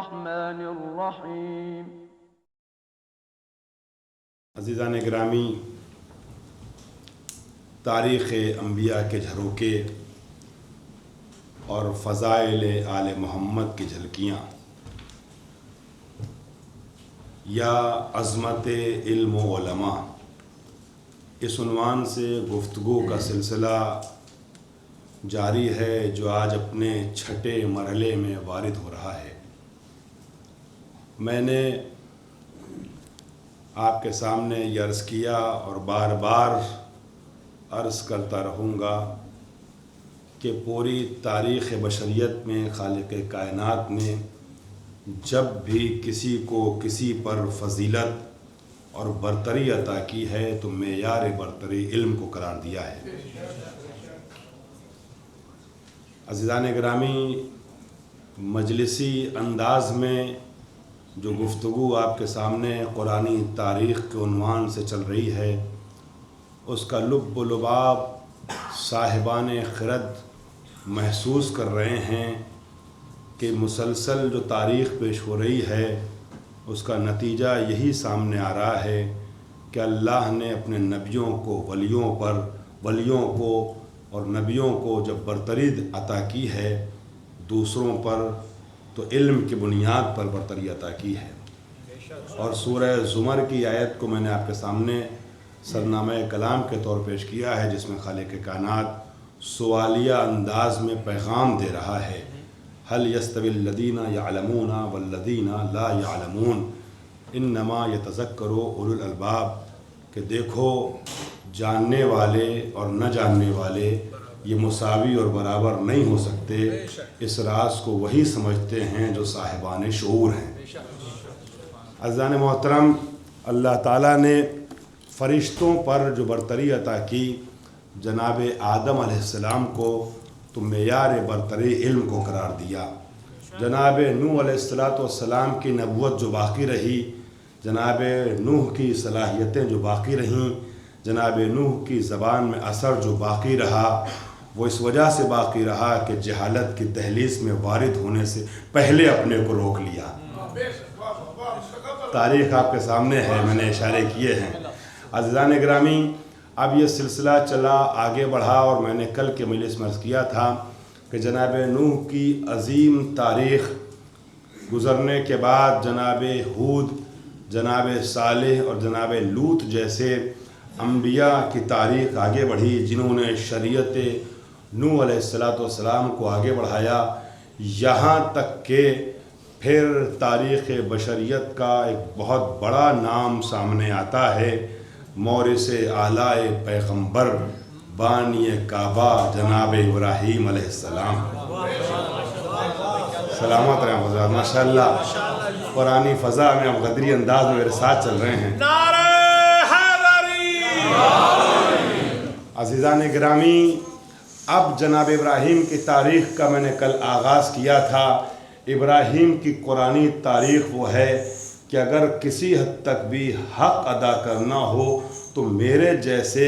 الرحمن الرحیم۔ عزیزان گرامی، تاریخ انبیاء کے جھروکے اور فضائل آل محمد کی جھلکیاں یا عظمت علم و علماء، اس عنوان سے گفتگو کا سلسلہ جاری ہے جو آج اپنے چھٹے مرحلے میں وارد ہو رہا ہے۔ میں نے آپ کے سامنے یہ عرض کیا اور بار بار عرض کرتا رہوں گا کہ پوری تاریخ بشریت میں خالق کائنات نے جب بھی کسی کو کسی پر فضیلت اور برتری عطا کی ہے تو معیار برتری علم کو قرار دیا ہے۔ عزیزان گرامی، مجلسی انداز میں جو گفتگو آپ کے سامنے قرآنی تاریخ کے عنوان سے چل رہی ہے، اس کا لب و لباب صاحبان خرد محسوس کر رہے ہیں کہ مسلسل جو تاریخ پیش ہو رہی ہے اس کا نتیجہ یہی سامنے آ رہا ہے کہ اللہ نے اپنے نبیوں کو ولیوں کو اور نبیوں کو جب برتری عطا کی ہے دوسروں پر تو علم کی بنیاد پر برتری عطا کی ہے۔ اور سورہ زمر کی آیت کو میں نے آپ کے سامنے سرنامہ کلام کے طور پیش کیا ہے، جس میں خالق کائنات سوالیہ انداز میں پیغام دے رہا ہے، هل يستوي الذين يعلمون والذين لا يعلمون انما يتذكر اولو الالباب، کہ دیکھو جاننے والے اور نہ جاننے والے یہ مساوی اور برابر نہیں ہو سکتے، اس راز کو وہی سمجھتے ہیں جو صاحبان شعور ہیں۔ عزیزان محترم، اللہ تعالیٰ نے فرشتوں پر جو برتری عطا کی جناب آدم علیہ السلام کو تو معیار برتری علم کو قرار دیا۔ جناب نوح علیہ السلام کی نبوت جو باقی رہی، جناب نوح کی صلاحیتیں جو باقی رہیں، جناب نوح کی زبان میں اثر جو باقی رہا، وہ اس وجہ سے باقی رہا کہ جہالت کی دہلیز میں وارد ہونے سے پہلے اپنے کو روک لیا۔ تاریخ آپ کے سامنے ہے، میں نے اشارے کیے ہیں۔ عزیزان گرامی، اب یہ سلسلہ چلا آگے بڑھا اور میں نے کل کے مجلس میں عرض کیا تھا کہ جناب نوح کی عظیم تاریخ گزرنے کے بعد جناب ہود، جناب صالح اور جناب لوط جیسے انبیاء کی تاریخ آگے بڑھی، جنہوں نے شریعت نوح علیہ السلام کو آگے بڑھایا، یہاں تک کہ پھر تاریخ بشریت کا ایک بہت بڑا نام سامنے آتا ہے، مورث اعلی پیغمبر بانی کعبہ جناب ابراہیم علیہ السلام۔ سلامت رہیں حضرات، ماشاءاللہ قرآنی فضا میں اب غدری انداز میں میرے ساتھ چل رہے ہیں۔ عزیزان گرامی، اب جناب ابراہیم کی تاریخ کا میں نے کل آغاز کیا تھا۔ ابراہیم کی قرآنی تاریخ وہ ہے کہ اگر کسی حد تک بھی حق ادا کرنا ہو تو میرے جیسے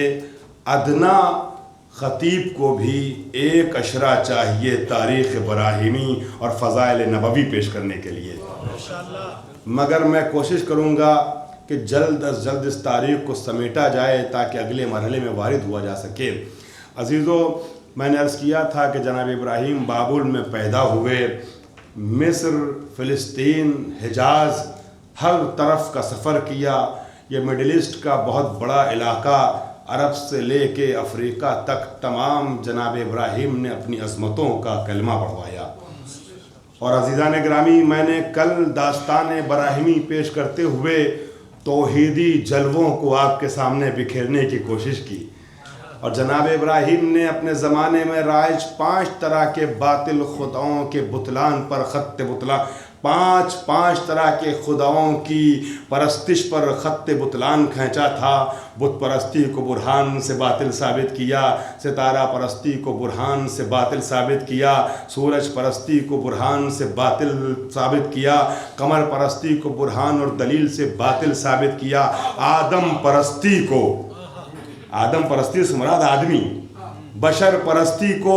ادنا خطیب کو بھی ایک اشرہ چاہیے تاریخ ابراہیمی اور فضائل نبوی پیش کرنے کے لیے، مگر میں کوشش کروں گا کہ جلد از جلد اس تاریخ کو سمیٹا جائے تاکہ اگلے مرحلے میں وارد ہوا جا سکے۔ عزیزو، میں نے عرض کیا تھا کہ جناب ابراہیم بابل میں پیدا ہوئے، مصر، فلسطین، حجاز، ہر طرف کا سفر کیا۔ یہ مڈل ایسٹ کا بہت بڑا علاقہ، عرب سے لے کے افریقہ تک تمام جناب ابراہیم نے اپنی عظمتوں کا کلمہ پڑھوایا۔ اور عزیزان گرامی، میں نے کل داستان براہیمی پیش کرتے ہوئے توحیدی جلووں کو آپ کے سامنے بکھیرنے کی کوشش کی، اور جناب ابراہیم نے اپنے زمانے میں رائج 5 طرح کے باطل خداؤں کے بطلان پر خط بطلان، 5 طرح کے خداؤں کی پرستش پر خط بطلان کھینچا تھا۔ بت پرستی کو برہان سے باطل ثابت کیا، ستارہ پرستی کو برہان سے باطل ثابت کیا، سورج پرستی کو برہان سے باطل ثابت کیا، قمر پرستی کو برہان اور دلیل سے باطل ثابت کیا، آدم پرستی سے مراد آدمی، بشر پرستی کو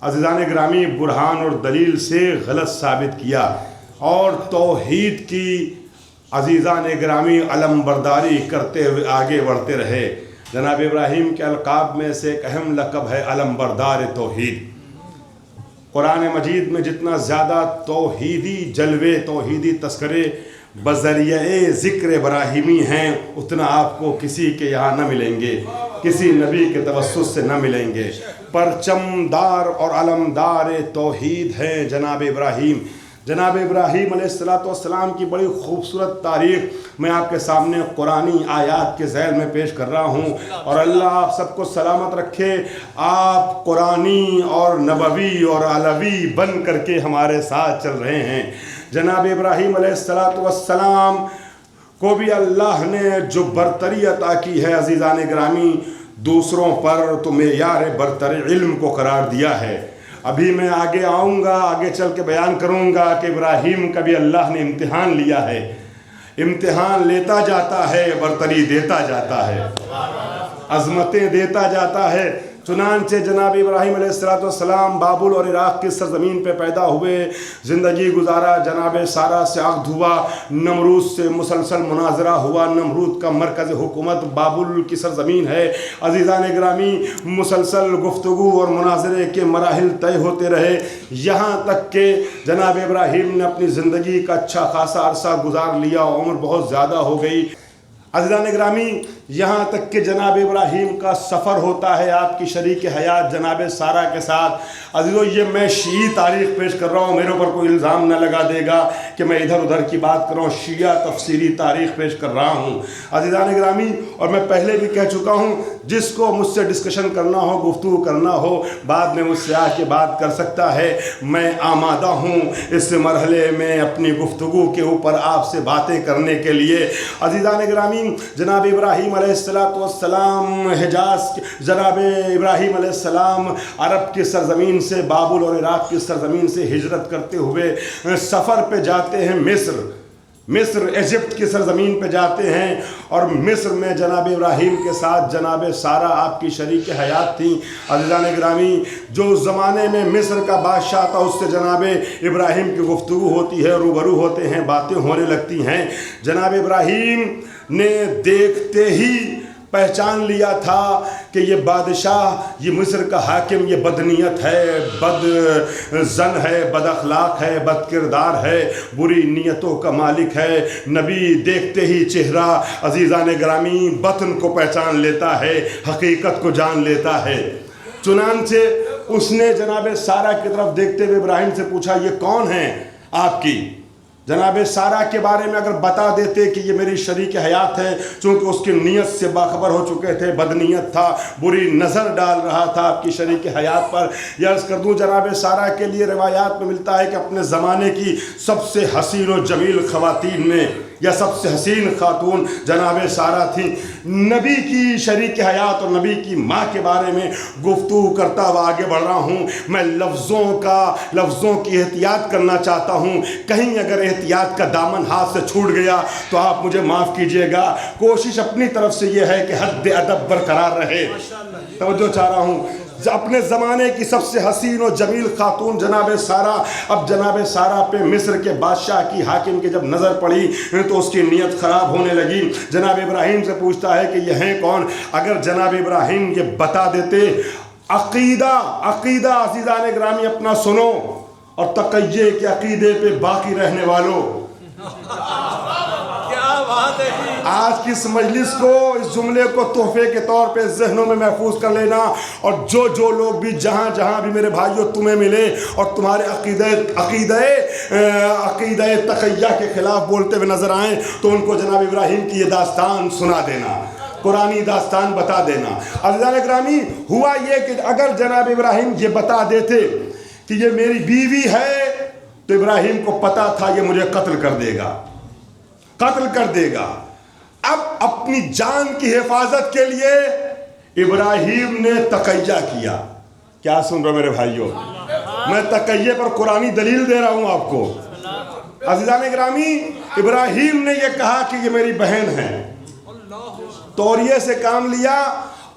عزیزان گرامی برہان اور دلیل سے غلط ثابت کیا۔ اور توحید کی عزیزان گرامی علم برداری کرتے ہوئے آگے بڑھتے رہے۔ جناب ابراہیم کے القاب میں سے ایک اہم لقب ہے علم بردار توحید۔ قرآن مجید میں جتنا زیادہ توحیدی جلوے، توحیدی تذکرے بذریعہ ذکر ابراہیمی ہیں، اتنا آپ کو کسی کے یہاں نہ ملیں گے، کسی نبی کے توسط سے نہ ملیں گے۔ پرچم دار اور علمدار توحید ہیں جناب ابراہیم۔ جناب ابراہیم علیہ السلام کی بڑی خوبصورت تاریخ میں آپ کے سامنے قرآنی آیات کے ذیل میں پیش کر رہا ہوں، اور اللہ آپ سب کو سلامت رکھے۔ آپ قرآنی اور نبوی اور علوی بن کر کے ہمارے ساتھ چل رہے ہیں۔ جناب ابراہیم علیہ السلام کو بھی اللہ نے جو برتری عطا کی ہے عزیزان گرامی، دوسروں پر تو معیار برتر علم کو قرار دیا ہے۔ ابھی میں آگے آؤں گا، آگے چل کے بیان کروں گا کہ ابراہیم کا بھی اللہ نے امتحان لیا ہے، امتحان لیتا جاتا ہے، برتری دیتا جاتا ہے، عظمتیں دیتا جاتا ہے۔ چنانچہ جناب ابراہیم علیہ السلام بابل اور عراق کی سرزمین پہ پیدا ہوئے، زندگی گزارا، جناب سارا سے عقد ہوا، نمرود سے مسلسل مناظرہ ہوا۔ نمرود کا مرکز حکومت بابل کی سرزمین ہے۔ عزیزان گرامی، مسلسل گفتگو اور مناظرے کے مراحل طے ہوتے رہے، یہاں تک کہ جناب ابراہیم نے اپنی زندگی کا اچھا خاصا عرصہ گزار لیا، عمر بہت زیادہ ہو گئی۔ عزیزان گرامی، یہاں تک کہ جناب ابراہیم کا سفر ہوتا ہے آپ کی شریک حیات جناب سارا کے ساتھ۔ عزیزو، یہ میں شیعی تاریخ پیش کر رہا ہوں، میرے اوپر کوئی الزام نہ لگا دے گا کہ میں ادھر ادھر کی بات کر رہا ہوں، شیعہ تفسیری تاریخ پیش کر رہا ہوں عزیزان گرامی۔ اور میں پہلے بھی کہہ چکا ہوں، جس کو مجھ سے ڈسکشن کرنا ہو، گفتگو کرنا ہو، بعد میں مجھ سے آ کے بات کر سکتا ہے۔ میں آمادہ ہوں اس مرحلے میں اپنی گفتگو کے اوپر آپ سے باتیں کرنے کے لیے۔ عزیزان گرامی، جناب ابراہیم علیہ السلام حجاز، جناب ابراہیم علیہ السلام عرب کی سرزمین سے، بابل اور عراق کی سرزمین سے ہجرت کرتے ہوئے سفر پہ جاتے ہیں مصر ایجپٹ کی سرزمین پہ جاتے ہیں، اور مصر میں جناب ابراہیم کے ساتھ جناب سارا آپ کی شریک حیات تھیں۔ عزیزان گرامی، جو زمانے میں مصر کا بادشاہ تھا، اس سے جناب ابراہیم کی گفتگو ہوتی ہے، روبرو ہوتے ہیں، باتیں ہونے لگتی ہیں۔ جناب ابراہیم نے دیکھتے ہی پہچان لیا تھا کہ یہ بادشاہ، یہ مصر کا حاکم، یہ بدنیت ہے، بد زن ہے، بد اخلاق ہے، بد کردار ہے، بری نیتوں کا مالک ہے۔ نبی دیکھتے ہی چہرہ عزیزان گرامی باطن کو پہچان لیتا ہے، حقیقت کو جان لیتا ہے۔ چنانچہ اس نے جناب سارا کی طرف دیکھتے ہوئے ابراہیم سے پوچھا، یہ کون ہیں آپ کی؟ جناب سارا کے بارے میں اگر بتا دیتے کہ یہ میری شریک حیات ہے، چونکہ اس کی نیت سے باخبر ہو چکے تھے، بدنیت تھا، بری نظر ڈال رہا تھا آپ کی شریک حیات پر۔ یہ عرض کر دوں، جناب سارا کے لیے روایات میں ملتا ہے کہ اپنے زمانے کی سب سے حسین و جمیل خواتین میں یا سب سے حسین خاتون جناب سارا تھی۔ نبی کی شریک حیات اور نبی کی ماں کے بارے میں گفتگو کرتا ہوا آگے بڑھ رہا ہوں۔ میں لفظوں کی احتیاط کرنا چاہتا ہوں، کہیں اگر احتیاط کا دامن ہاتھ سے چھوٹ گیا تو آپ مجھے معاف کیجئے گا۔ کوشش اپنی طرف سے یہ ہے کہ حد ادب برقرار رہے۔ توجہ چاہ رہا ہوں، اپنے زمانے کی سب سے حسین و جمیل خاتون جناب سارا، اب جناب سارا پہ مصر کے بادشاہ کی، حاکم کی جب نظر پڑی تو اس کی نیت خراب ہونے لگی۔ جناب ابراہیم سے پوچھتا ہے کہ یہ ہیں کون؟ اگر جناب ابراہیم یہ بتا دیتے، عقیدہ عزیزان گرامی اپنا سنو، اور تقیے کے عقیدے پہ باقی رہنے والوں، آج کی اس مجلس کو، اس جملے کو تحفے کے طور پہ ذہنوں میں محفوظ کر لینا، اور جو لوگ بھی جہاں بھی میرے بھائیوں تمہیں ملے اور تمہارے عقیدہ تقیہ کے خلاف بولتے ہوئے نظر آئیں تو ان کو جناب ابراہیم کی یہ داستان سنا دینا، قرآنی داستان بتا دینا۔ عزیزان اکرامی، ہوا یہ کہ اگر جناب ابراہیم یہ بتا دیتے کہ یہ میری بیوی ہے، تو ابراہیم کو پتا تھا یہ مجھے قتل کر دے گا۔ اب اپنی جان کی حفاظت کے لیے ابراہیم نے تقیہ کیا۔ کیا سن رہے میرے بھائیوں؟ میں تقیہ پر قرآنی دلیل دے رہا ہوں آپ کو۔ عزیزان گرامی، ابراہیم نے یہ کہا کہ یہ میری بہن ہے، توریے سے کام لیا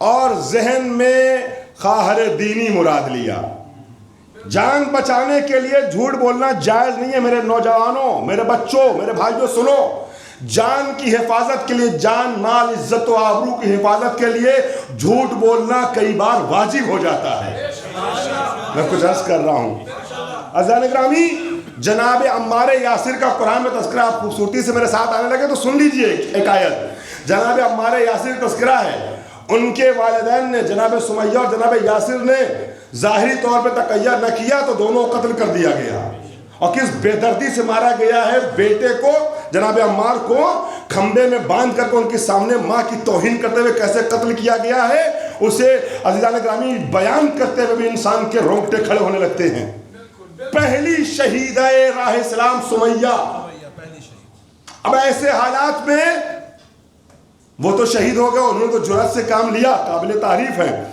اور ذہن میں خواہر دینی مراد لیا۔ جان بچانے کے لیے جھوٹ بولنا جائز نہیں ہے میرے نوجوانوں، میرے بچوں، میرے بھائیوں سنو، جان کی حفاظت کے لیے، جان مال عزت و آبرو کی حفاظت کے لیے جھوٹ بولنا کئی بار واجب ہو جاتا ہے۔ میں کچھ عرض کر رہا ہوں عزیزان گرامی، جناب عمار یاسر کا قرآن میں تذکرہ، آپ خوبصورتی سے میرے ساتھ آنے لگے تو سن لیجئے ایک آیت۔ جناب عمار یاسر تذکرہ ہے، ان کے والدین نے جناب سمیہ اور جناب یاسر نے ظاہری طور پہ تقیہ نہ کیا تو دونوں قتل کر دیا گیا، اور کس بے دردی سے مارا گیا ہے، بیٹے کو جناب عمار کو کھمبے میں باندھ کر کے ان کے سامنے ماں کی توہین کرتے ہوئے کیسے قتل کیا گیا ہے، اسے عزیزان گرامی بیان کرتے ہوئے بھی انسان کے رونگٹے کھڑے ہونے لگتے ہیں۔ پہلی شہیدہ راہ اسلام سمیہ، اب ایسے حالات میں وہ تو شہید ہو گئے، انہوں نے تو جرأت سے کام لیا، قابل تعریف ہے،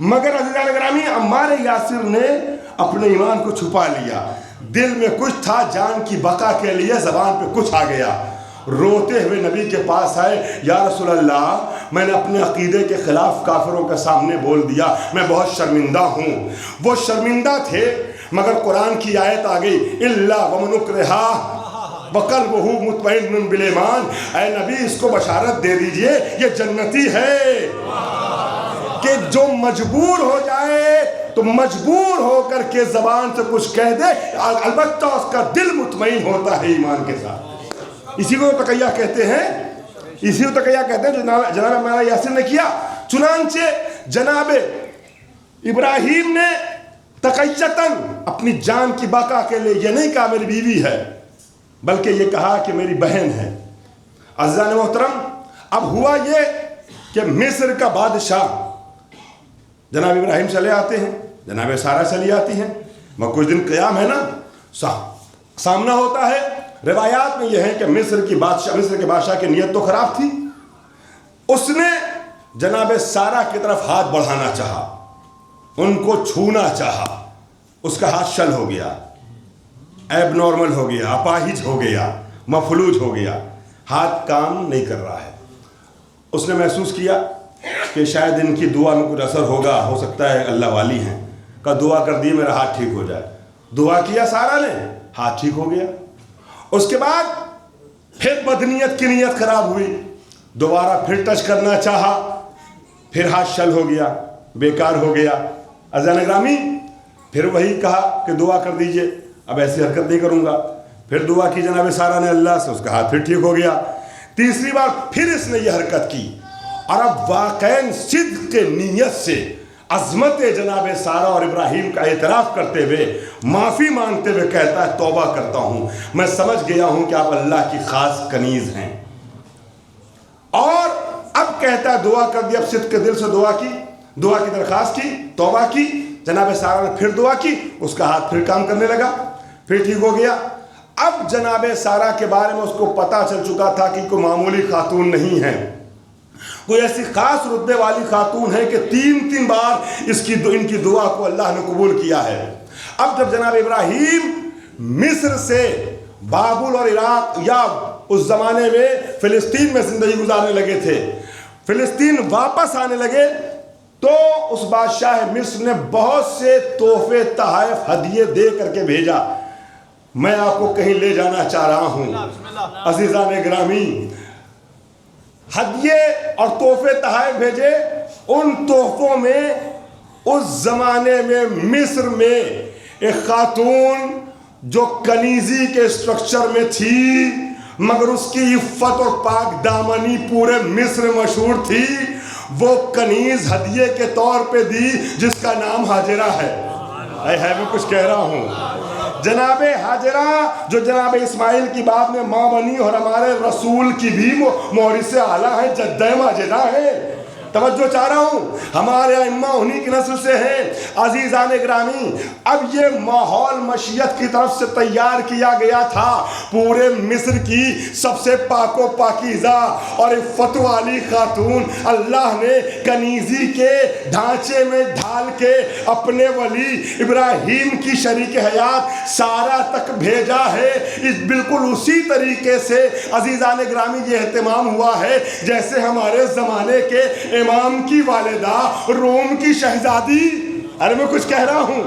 مگر عزیزان گرامی عمار یاسر نے اپنے ایمان کو چھپا لیا، دل میں کچھ تھا، جان کی بقا کے لیے زبان پہ کچھ آ گیا، روتے ہوئے نبی کے پاس آئے، یا رسول اللہ میں نے اپنے عقیدے کے خلاف کافروں کے سامنے بول دیا، میں بہت شرمندہ ہوں۔ وہ شرمندہ تھے مگر قرآن کی آیت آ گئی، اِلَّا وَمَنْ اُكْرِهَا وَقَلْبُهُ مُطْمَئِنٌ بِالْإِيمَانِ، اے نبی اس کو بشارت دے دیجئے یہ جنتی ہے، کہ جو مجبور ہو جائے تو مجبور ہو کر کے زبان سے کچھ کہہ دے، البتہ اس کا دل مطمئن ہوتا ہے ایمان کے ساتھ۔ اسی کو تقیہ کہتے ہیں، اسی کو تقیہ کہتے ہیں جو جناب عمار یاسر نے کیا۔ چنانچہ جناب ابراہیم نے تقیتاً اپنی جان کی بقا کے لیے یہ نہیں کہا میری بیوی ہے، بلکہ یہ کہا کہ میری بہن ہے۔ عزیزان محترم، اب ہوا یہ کہ مصر کا بادشاہ جناب ابراہیم چلے آتے ہیں، جناب سارہ چلی آتی ہیں، وہ کچھ دن قیام ہے نا، سامنا ہوتا ہے۔ روایات میں یہ ہے کہ مصر کے بادشاہ کی نیت تو خراب تھی، اس نے جناب سارہ کی طرف ہاتھ بڑھانا چاہا، ان کو چھونا چاہا، اس کا ہاتھ شل ہو گیا، ایب نارمل ہو گیا، اپاہج ہو گیا، مفلوج ہو گیا، ہاتھ کام نہیں کر رہا ہے۔ اس نے محسوس کیا کہ شاید ان کی دعا میں کچھ اثر ہوگا، ہو سکتا ہے اللہ والی ہیں، کا دعا کر دی میرا ہاتھ ٹھیک ہو جائے۔ دعا کیا سارہ نے، ہاتھ ٹھیک ہو گیا۔ اس کے بعد پھر بدنیت کی نیت خراب ہوئی، دوبارہ پھر ٹچ کرنا چاہا، پھر ہاتھ شل ہو گیا، بیکار ہو گیا۔ عزیزان گرامی پھر وہی کہا کہ دعا کر دیجئے، اب ایسی حرکت نہیں کروں گا۔ پھر دعا کی جناب سارہ نے اللہ سے، اس کا ہاتھ پھر ٹھیک ہو گیا۔ تیسری بار پھر اس نے یہ حرکت کی، اور اب واقعاً صدق کے نیت سے عظمت جناب سارہ اور ابراہیم کا اعتراف کرتے ہوئے، معافی مانگتے ہوئے کہتا ہے توبہ کرتا ہوں، میں سمجھ گیا ہوں کہ آپ اللہ کی خاص کنیز ہیں۔ اور اب کہتا ہے دعا کر دی، اب صدق کے دل سے دعا کی درخواست کی، توبہ کی، جناب سارہ نے پھر دعا کی، اس کا ہاتھ پھر کام کرنے لگا، پھر ٹھیک ہو گیا۔ اب جناب سارہ کے بارے میں اس کو پتا چل چکا تھا کہ کوئی معمولی خاتون نہیں ہے، کوئی ایسی خاص رتبے والی خاتون ہے کہ تین بار ان کی دعا کو اللہ نے قبول کیا ہے۔ اب جب جناب ابراہیم مصر سے بابل اور عراق، یا اس زمانے میں فلسطین میں زندگی گزارنے لگے تھے، فلسطین واپس آنے لگے، تو اس بادشاہ مصر نے بہت سے تحفے تحائف ہدیے دے کر کے بھیجا، میں آپ کو کہیں لے جانا چاہ رہا ہوں۔ عزیزان گرامی ہدیے اور تحفے تحائف بھیجے، ان تحفوں میں اس زمانے میں مصر میں ایک خاتون جو کنیزی کے سٹرکچر میں تھی مگر اس کی عفت اور پاک دامنی پورے مصر مشہور تھی، وہ کنیز ہدیے کے طور پہ دی جس کا نام ہاجرہ ہے۔ میں کچھ کہہ رہا ہوں، جناب ہاجرہ جو جناب اسماعیل کی بعد میں ماں بنی، اور ہمارے رسول کی بھی مورث اعلیٰ ہے، جدہ ماجدہ ہے۔ توجہ چاہ رہا ہوں، ہمارے ائمہ انہی کی نسل سے ہیں۔ عزیزان گرامی اب یہ ماحول مشیت کی طرف سے تیار کیا گیا تھا، پورے مصر کی سب سے پاک و پاکیزہ اور عفت والی خاتون اللہ نے کنیزی کے ڈھانچے میں ڈھال کے اپنے ولی ابراہیم کی شریک حیات سارہ تک بھیجا ہے۔ بالکل اسی طریقے سے عزیزان گرامی یہ اہتمام ہوا ہے جیسے ہمارے زمانے کے امام کی والدہ، روم کی شہزادی، ارے میں کچھ کہہ رہا ہوں،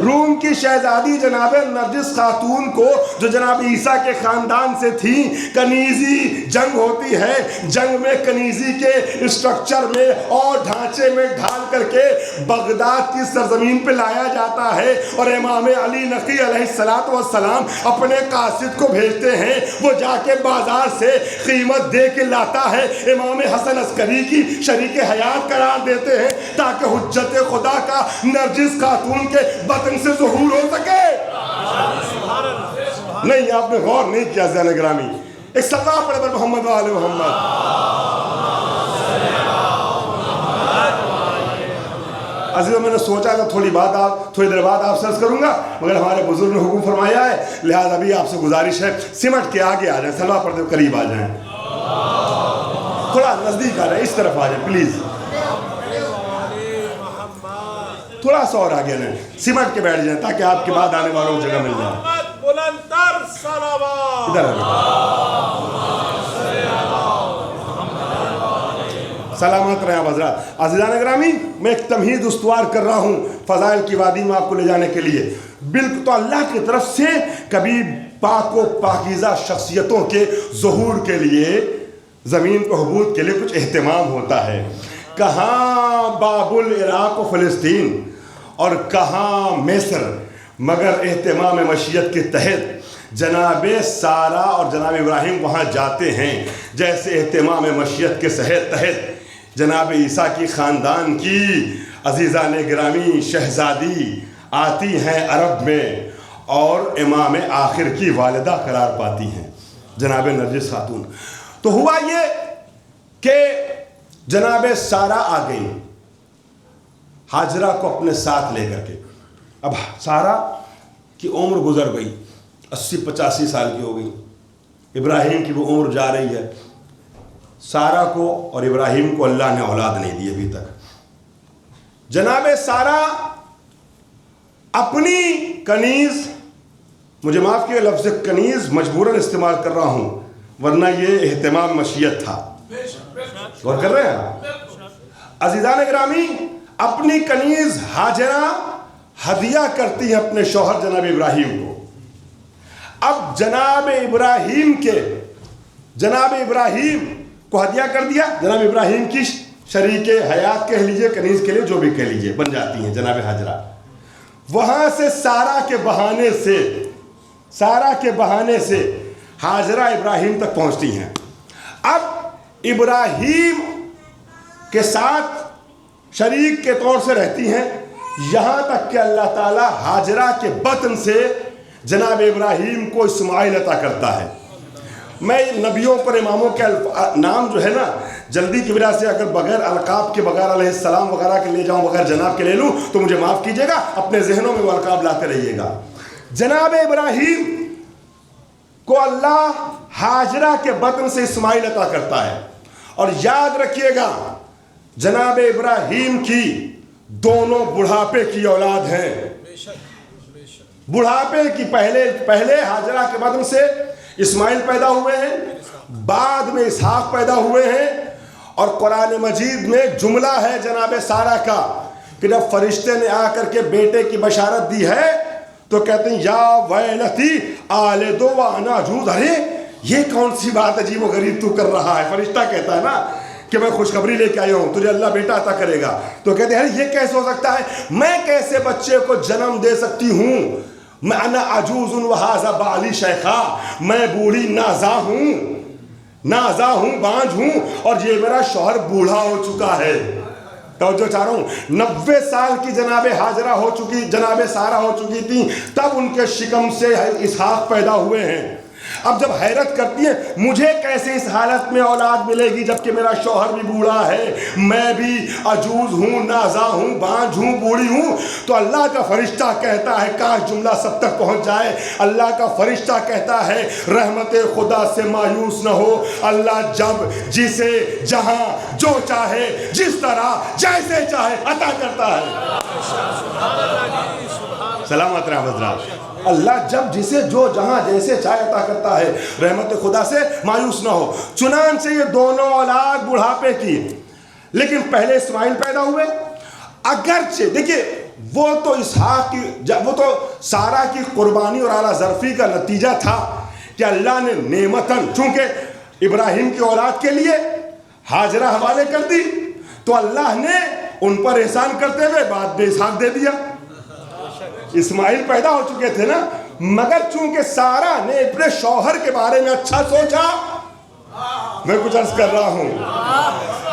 روم کی شہزادی جناب نرجس خاتون کو جو جناب عیسیٰ کے خاندان سے تھی، کنیزی جنگ ہوتی ہے، جنگ میں کنیزی کے اسٹرکچر میں اور ڈھانچے میں ڈھال کر کے بغداد کی سرزمین پہ لایا جاتا ہے، اور امام علی نقی علیہ السلام اپنے قاصد کو بھیجتے ہیں، وہ جا کے بازار سے قیمت دے کے لاتا ہے، امام حسن عسکری کی شریک حیات قرار دیتے ہیں تاکہ حجت خدا کا نرجس خاتون کے بطن سے ظہور ہو سکے۔ نہیں، آپ نے غور نہیں کیا ذہن گرامی۔ ایک صلوات پڑھے پر محمد و آل محمد۔ عزیزوں، میں نے سوچا تھا تھوڑی دیر بعد آپ سے عرض کروں گا، مگر ہمارے بزرگ نے حکم فرمایا ہے، لہذا بھی آپ سے گزارش ہے سمٹ کے آگے آ جائیں، صلوات پڑھتے ہوئے قریب آ جائیں، تھوڑا نزدیک آ جائیں، اس طرف آ جائیں پلیز، تھوڑا سا اور آگے آئیں، سمٹ کے بیٹھ جائیں تاکہ آپ کے بعد آنے والوں کو جگہ مل جائے۔ بلندتر صلوات۔ ادھر سلامت رہے آپ حضرات۔ عزیزان گرامی، میں ایک تمہید استوار کر رہا ہوں فضائل کی وادی میں آپ کو لے جانے کے لیے۔ بالکل تو اللہ کی طرف سے کبھی پاک و پاکیزہ شخصیتوں کے ظہور کے لیے، زمین کو حبوط کے لیے کچھ اہتمام ہوتا ہے۔ کہاں باب العراق و فلسطین اور کہاں مصر، مگر اہتمام مشیت کے تحت جناب سارہ اور جناب ابراہیم وہاں جاتے ہیں، جیسے اہتمام مشیت کے تحت جناب عیسیٰ کی خاندان کی عزیزان گرامی شہزادی آتی ہیں عرب میں اور امام آخر کی والدہ قرار پاتی ہیں جناب نرجس خاتون۔ تو ہوا یہ کہ جناب سارہ آ گئی ہاجرہ کو اپنے ساتھ لے کر کے۔ اب سارہ کی عمر گزر گئی، 80-85 سال کی ہو گئی، ابراہیم کی وہ عمر جا رہی ہے۔ سارہ کو اور ابراہیم کو اللہ نے اولاد نہیں دی ابھی تک۔ جناب سارہ اپنی کنیز، مجھے معاف کیے لفظ کنیز مجبوراً استعمال کر رہا ہوں ورنہ یہ اہتمام مشیت تھا، غور کر رہے ہیں عزیزان گرامی، اپنی کنیز ہاجرہ ہدیہ کرتی ہیں اپنے شوہر جناب ابراہیم کو۔ اب جناب ابراہیم کو ہدیہ کر دیا، جناب ابراہیم کی شریک حیات کہہ لیجئے، کنیز کے لیے جو بھی کہہ لیجئے، بن جاتی ہیں جناب ہاجرہ۔ وہاں سے سارہ کے بہانے سے ہاجرہ ابراہیم تک پہنچتی ہیں۔ اب ابراہیم کے ساتھ شریک کے طور سے رہتی ہیں، یہاں تک کہ اللہ تعالیٰ ہاجرہ کے بطن سے جناب ابراہیم کو اسماعیل عطا کرتا ہے۔ میں نبیوں پر اماموں کے نام جو ہے نا جلدی کی وجہ سے اگر بغیر القاب کے، بغیر علیہ السلام وغیرہ کے لے جاؤں، بغیر جناب کے لے لوں تو مجھے معاف کیجیے گا، اپنے ذہنوں میں وہ القاب لاتے رہیے گا۔ جناب ابراہیم کو اللہ ہاجرہ کے بطن سے اسماعیل عطا کرتا ہے، اور یاد رکھیے گا جناب ابراہیم کی دونوں بڑھاپے کی اولاد ہیں۔ بڑھاپے کی پہلے ہاجرہ کے بطن سے اسماعیل پیدا ہوئے ہیں، بعد میں اسحاق پیدا ہوئے ہیں، اور قرآن مجید میں جملہ ہے جناب سارہ کا کہ جب فرشتے نے آ کر کے بیٹے کی بشارت دی ہے تو کہتے ہیں یا ویلتی آلدو وانا عجوز۔ ارے یہ کون سی بات عجیب و غریب تو کر رہا ہے؟ فرشتہ کہتا ہے نا کہ میں خوشخبری لے کے آیا ہوں، تجھے اللہ بیٹا عطا کرے گا۔ تو کہتے ہیں یہ کیسے ہو سکتا ہے؟ میں کیسے بچے کو جنم دے سکتی ہوں؟ میں انا عجوز وہذا بالی شیخا، میں بوڑھی نازا ہوں، بانجھ ہوں، اور یہ میرا شوہر بوڑھا ہو چکا ہے۔ توجہ چاہ رہا ہوں، 90 سال کی جناب ہاجرہ ہو چکی، جناب سارہ ہو چکی تھی، تب ان کے شکم سے اسحاق پیدا ہوئے ہیں۔ اب جب حیرت کرتی ہیں مجھے کیسے اس حالت میں اولاد ملے گی جبکہ میرا شوہر بھی بوڑھا ہے، میں بھی عجوز ہوں، نازا ہوں، بانجھ ہوں، بوڑھی ہوں، تو اللہ کا فرشتہ کہتا ہے، کاش جملہ سب تک پہنچ جائے، اللہ کا فرشتہ کہتا ہے رحمت خدا سے مایوس نہ ہو، اللہ جب جسے جہاں جو چاہے جس طرح جیسے چاہے عطا کرتا ہے۔ سلامت رہے حضرات، اللہ جب جسے جو جہاں جیسے چاہے عطا کرتا ہے، رحمت خدا سے مایوس نہ ہو۔ چنانچہ یہ دونوں اولاد بڑھاپے کی، لیکن پہلے اسماعیل پیدا ہوئے۔ اگرچہ دیکھیے وہ تو اسحاق کی وہ تو سارا کی قربانی اور اعلیٰ ظرفی کا نتیجہ تھا کہ اللہ نے نعمتاً، چونکہ ابراہیم کی اولاد کے لیے ہاجرہ حوالے کر دی تو اللہ نے ان پر احسان کرتے ہوئے بعد میں اسحاق دے دیا. اسماعیل پیدا ہو چکے تھے نا، مگر چونکہ سارا نے اپنے شوہر کے بارے میں اچھا سوچا، میں کچھ عرض کر رہا ہوں،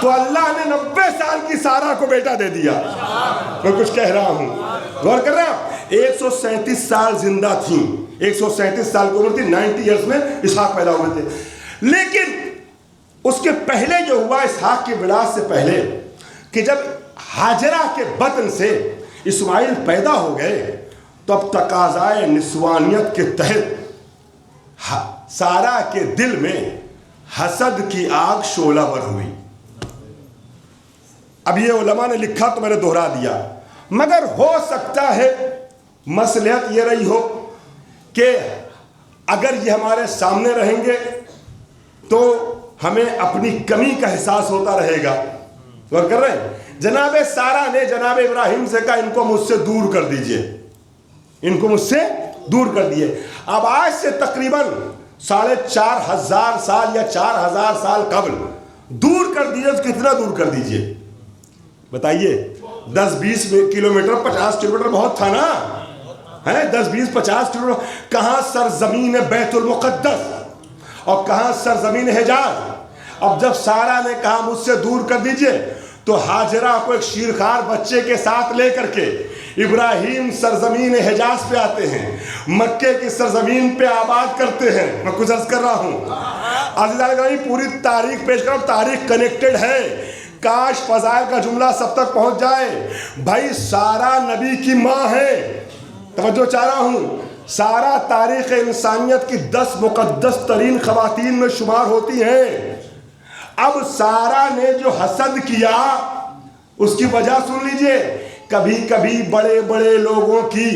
تو اللہ نے 90 سال کی سارا کو بیٹا دے دیا. میں کچھ کہہ رہا ہوں، غور کر رہے ہیں. 137 سال زندہ تھیں، 137 سال کی عمر تھی، 90 ایئرز میں اسحاق پیدا ہوئے تھے. لیکن اس کے پہلے جو ہوا اسحاق کی ولادت سے پہلے، کہ جب ہاجرہ کے بطن سے اسماعیل پیدا ہو گئے تو اب تقاضائے نسوانیت کے تحت سارا کے دل میں حسد کی آگ شعلہ ور ہوئی. اب یہ علماء نے لکھا تو میں نے دہرا دیا، مگر ہو سکتا ہے مصلحت یہ رہی ہو کہ اگر یہ ہمارے سامنے رہیں گے تو ہمیں اپنی کمی کا احساس ہوتا رہے گا. غور کر رہے ہیں. جناب سارا نے جناب ابراہیم سے کہا ان کو مجھ سے دور کر دیجئے، ان کو مجھ سے دور کر دیے. اب آج سے تقریباً 4500 سال یا 4000 سال قبل دور کر دیجئے. کتنا دور کر دیجئے بتائیے؟ 10-20 کلومیٹر، 50 کلومیٹر بہت تھا نا، ہے 10-20-50 کلومیٹر. کہاں سرزمین بیت المقدس اور کہاں سرزمین حجاز. اب جب سارا نے کہا مجھ سے دور کر دیجئے تو ہاجرہ کو ایک شیرخوار بچے کے ساتھ لے کر کے ابراہیم سرزمین حجاز پہ آتے ہیں، مکے کی سرزمین پہ آباد کرتے ہیں. میں کچھ عرض کر رہا ہوں عزیزان گرامی، پوری تاریخ پیش کروں، تاریخ کنیکٹڈ ہے. کاش فضائل کا جملہ سب تک پہنچ جائے. بھائی سارا نبی کی ماں ہے، توجہ چاہ رہا ہوں. سارا تاریخ انسانیت کی 10 مقدس ترین خواتین میں شمار ہوتی ہیں. اب سارا نے جو حسد کیا اس کی وجہ سن لیجئے. کبھی کبھی بڑے بڑے لوگوں کی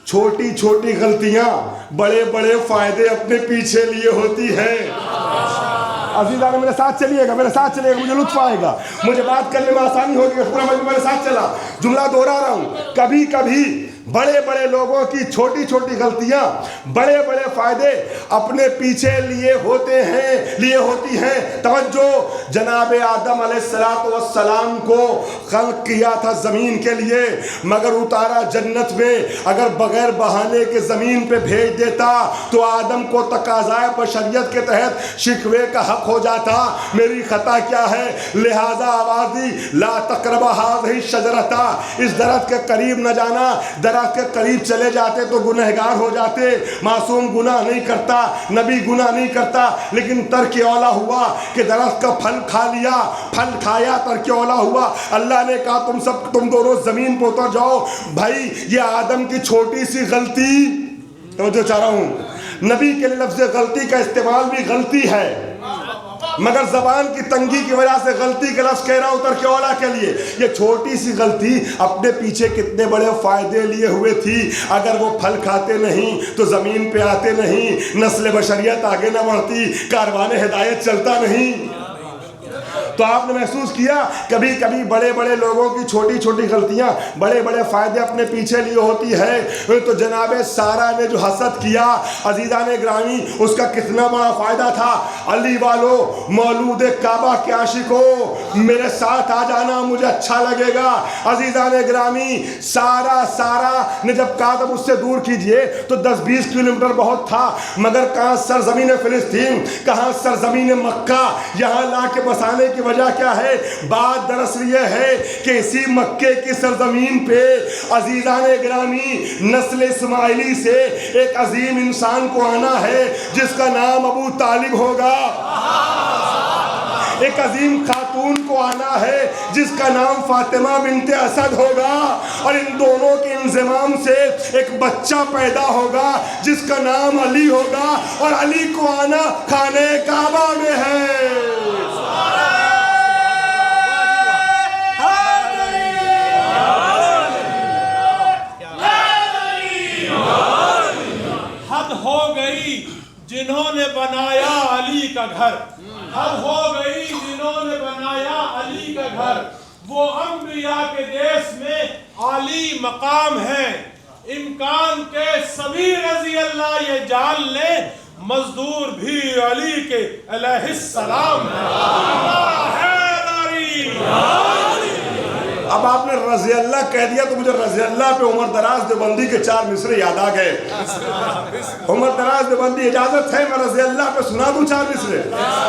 چھوٹی چھوٹی غلطیاں بڑے بڑے فائدے اپنے پیچھے لیے ہوتی ہیں. عزیزان میرے ساتھ چلیے گا، میرے ساتھ چلیے گا، مجھے لطف آئے گا، مجھے بات کرنے میں آسانی ہوگی. پورا میرے ساتھ چلا، جملہ دوہرا رہا ہوں. کبھی کبھی بڑے بڑے لوگوں کی چھوٹی چھوٹی غلطیاں بڑے بڑے فائدے اپنے پیچھے لیے ہوتی ہیں. توجہ، جناب آدم علیہ السلام کو خلق کیا تھا زمین کے لیے، مگر اتارا جنت میں. اگر بغیر بہانے کے زمین پہ بھیج دیتا تو آدم کو تقاضائے بشریت کے تحت شکوے کا حق ہو جاتا. میری خطا کیا ہے، لہذا آواز دی لا تقرب هذه الشجرة، اس درخت کے قریب نہ جانا. درخت کے قریب چلے جاتے تو گنہگار ہو جاتے. معصوم گناہ نہیں کرتا، نبی گناہ نہیں کرتا، لیکن ترک اولا ہوا کہ درخت کا پھل کھا لیا، پھل کھایا، ترک اولا ہوا. اللہ نے کہا تم دونوں زمین پہ اتر جاؤ. بھائی یہ آدم کی چھوٹی سی غلطی، توجہ چاہ رہا ہوں، نبی کے لیے لفظ غلطی کا استعمال بھی غلطی ہے، مگر زبان کی تنگی کی وجہ سے غلطی کا لفظ کہہ رہا ہوں ترک اولا کے لیے. یہ چھوٹی سی غلطی اپنے پیچھے کتنے بڑے فائدے لیے ہوئے تھی. اگر وہ پھل کھاتے نہیں تو زمین پہ آتے نہیں، نسل بشریت آگے نہ بڑھتی، کاروان ہدایت چلتا نہیں. تو آپ نے محسوس کیا کبھی کبھی بڑے بڑے لوگوں کی چھوٹی چھوٹی غلطیاں بڑے بڑے فائدے اپنے پیچھے لیے ہوتی ہے. تو جناب سارا نے جو حسد کیا عزیزان گرامی، اس کا کتنا بڑا فائدہ تھا. علی والو، مولود کعبہ کے عاشقو، میرے ساتھ آ جانا، مجھے اچھا لگے گا. عزیزان گرامی، سارا نے جب کہا تھا مجھ سے دور کیجئے تو 10-20 کلومیٹر بہت تھا، مگر کہاں سرزمین فلسطین، کہاں سرزمین مکہ، یہاں لا کے بسانے کی وجہ کیا ہے؟ بات دراصل یہ ہے کہ اسی مکے کی سرزمین پہ عزیزان گرامی نسل اسماعیلی سے ایک عظیم انسان کو آنا ہے جس کا نام ابو طالب ہوگا. ایک عظیم خاتون کو آنا ہے جس کا نام فاطمہ بنت اسد ہوگا، اور ان دونوں کے انضمام سے ایک بچہ پیدا ہوگا جس کا نام علی ہوگا، اور علی کو آنا خانہ کعبہ میں ہے. حد ہو گئی جنہوں نے بنایا علی کا گھر، حد ہو گئی جنہوں نے بنایا علی کا گھر. وہ انبیاء کے دیس میں عالی مقام ہے، امکان کے سبھی رضی اللہ یہ جان لیں، مزدور بھی علی کے علیہ السلام ہے۔ اب آپ نے رضی اللہ کہہ دیا تو مجھے رضی اللہ پہ عمر دراز دیوبندی کے 4 مصرے یاد آ گئے۔ عمر دراز دیوبندی اجازت ہے میں رضی اللہ پہ سنا دوں 4 مصرے؟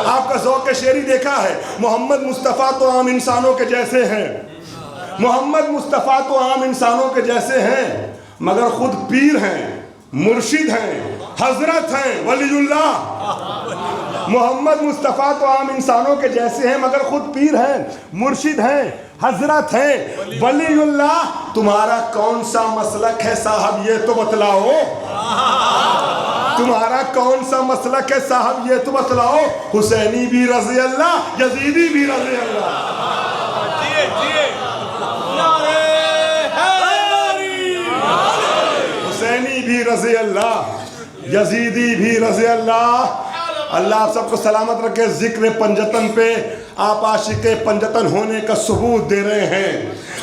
آپ کا ذوق شعری دیکھا ہے۔ محمد مصطفیٰ تو عام انسانوں کے جیسے ہیں، محمد مصطفیٰ تو عام انسانوں کے جیسے ہیں، مگر خود پیر ہیں، مرشد ہیں، حضرت ہیں، ولی اللہ۔ محمد مصطفیٰ تو عام انسانوں کے جیسے ہیں، مگر خود پیر ہیں، مرشد ہیں، حضرت ہیں، ولی اللہ۔ تمہارا کون سا مسلک ہے صاحب یہ تو بتلاؤ، تمہارا کون سا مسلک ہے صاحب یہ تو بتلاؤ۔ حسینی بھی رضی اللہ، یزیدی بھی رضی اللہ۔ حسینی بھی رضی اللہ، یزیدی بھی رضی اللہ۔ اللہ آپ سب کو سلامت رکھے۔ ذکر پنجتن پہ آپ عاشق پنجتن ہونے کا ثبوت دے رہے ہیں۔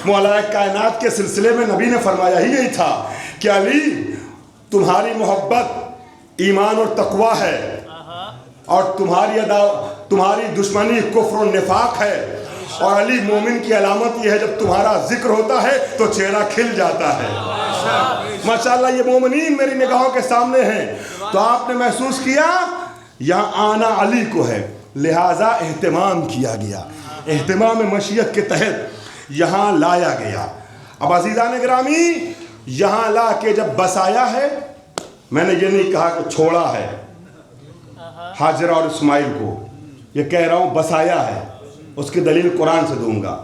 مولا کائنات کے سلسلے میں نبی نے فرمایا ہی یہی تھا کہ علی تمہاری محبت ایمان اور تقوی ہے، اور تمہاری دشمنی کفر و نفاق ہے، اور علی مومن کی علامت یہ ہے جب تمہارا ذکر ہوتا ہے تو چہرہ کھل جاتا ہے۔ ماشاءاللہ یہ مومنین میری نگاہوں کے سامنے ہیں۔ تو آپ نے محسوس کیا یہاں آنا علی کو ہے، لہٰذا اہتمام کیا گیا، اہتمام مشیت کے تحت یہاں لایا گیا۔ اب عزیزان گرامی یہاں لا کے جب بسایا ہے، میں نے یہ نہیں کہا کہ چھوڑا ہے ہاجرہ اور اسماعیل کو، یہ کہہ رہا ہوں بسایا ہے، اس کی دلیل قرآن سے دوں گا۔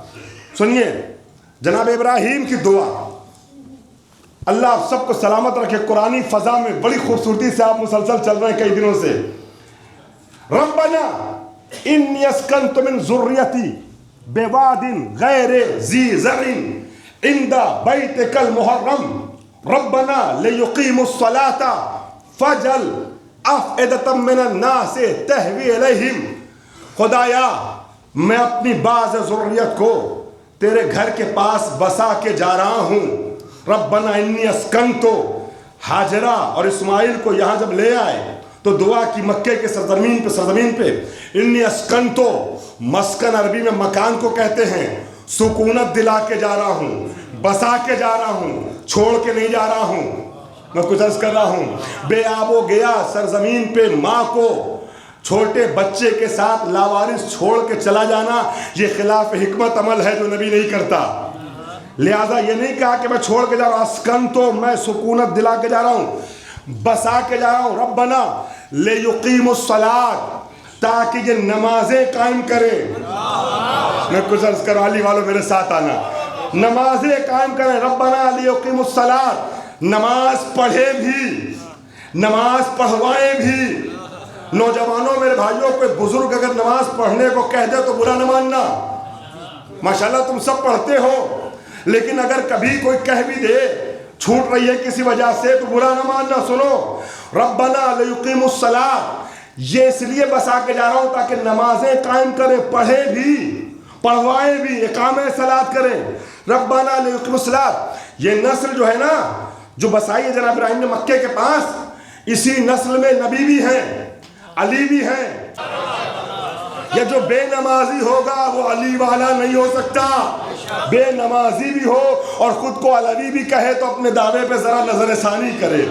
سنیے جناب ابراہیم کی دعا، اللہ آپ سب کو سلامت رکھے۔ قرآنی فضا میں بڑی خوبصورتی سے آپ مسلسل چل رہے ہیں کئی دنوں سے۔ ربنا انی اسکنت من ذریتی بواد غیر ذی زرع عند بیتک المحرم ربنا لیقیموا الصلاة فاجعل افئدة من الناس تہوی الیہم۔ خدایا میں اپنی بعض ذریت کو تیرے گھر کے پاس بسا کے جا رہا ہوں۔ ربنا انی اسکنتو، ہاجرہ اور اسماعیل کو یہاں جب لے آئے تو دعا کی مکے کے سرزمین پہ انی اسکنتو، مسکن عربی میں مکان کو کہتے ہیں، سکونت دلا کے جا رہا ہوں، بسا کے جا رہا ہوں، چھوڑ کے نہیں جا رہا ہوں۔ میں کچھ عرض کر رہا ہوں، بے آب و گیا سرزمین پہ ماں کو چھوٹے بچے کے ساتھ لاوارث چھوڑ کے چلا جانا یہ خلاف حکمت عمل ہے جو نبی نہیں کرتا۔ لہٰذا یہ نہیں کہا کہ میں چھوڑ کے جا رہا ہوں، اسکن تو میں سکونت دلا کے جا رہا ہوں، بسا کے جا رہا ہوں۔ ربنا لیقیموا الصلاۃ، تاکہ یہ نمازیں قائم کریں۔ میں کچھ عرض کروں، علی والوں میرے ساتھ آنا، نمازیں قائم کریں۔ ربنا لیقیموا الصلاۃ، نماز پڑھے بھی، نماز پڑھوائیں بھی۔ نوجوانوں میرے بھائیوں، کوئی بزرگ اگر نماز پڑھنے کو کہہ دے تو برا نہ ماننا، ماشاءاللہ تم سب پڑھتے ہو، لیکن اگر کبھی کوئی کہہ بھی دے چھوٹ رہی ہے کسی وجہ سے تو برا نہ ماننا۔ سنو، ربنا لیقیموا الصلاۃ، یہ اس لیے بسا کے جا رہا ہوں تاکہ نمازیں قائم کریں، پڑھے بھی، پڑھوائیں بھی، اقامہ صلاۃ کریں۔ ربنا لیقیموا الصلاۃ، یہ نسل جو ہے نا جو بسائی ہے جناب ابراہیم نے مکے کے پاس، اسی نسل میں نبی بھی ہیں، علی بھی ہیں۔ یہ جو بے نمازی ہوگا وہ علی والا نہیں ہو سکتا۔ بے نمازی بھی ہو اور خود کو علی بھی کہے تو اپنے دعوے پہ ذرا نظر ثانی کرے۔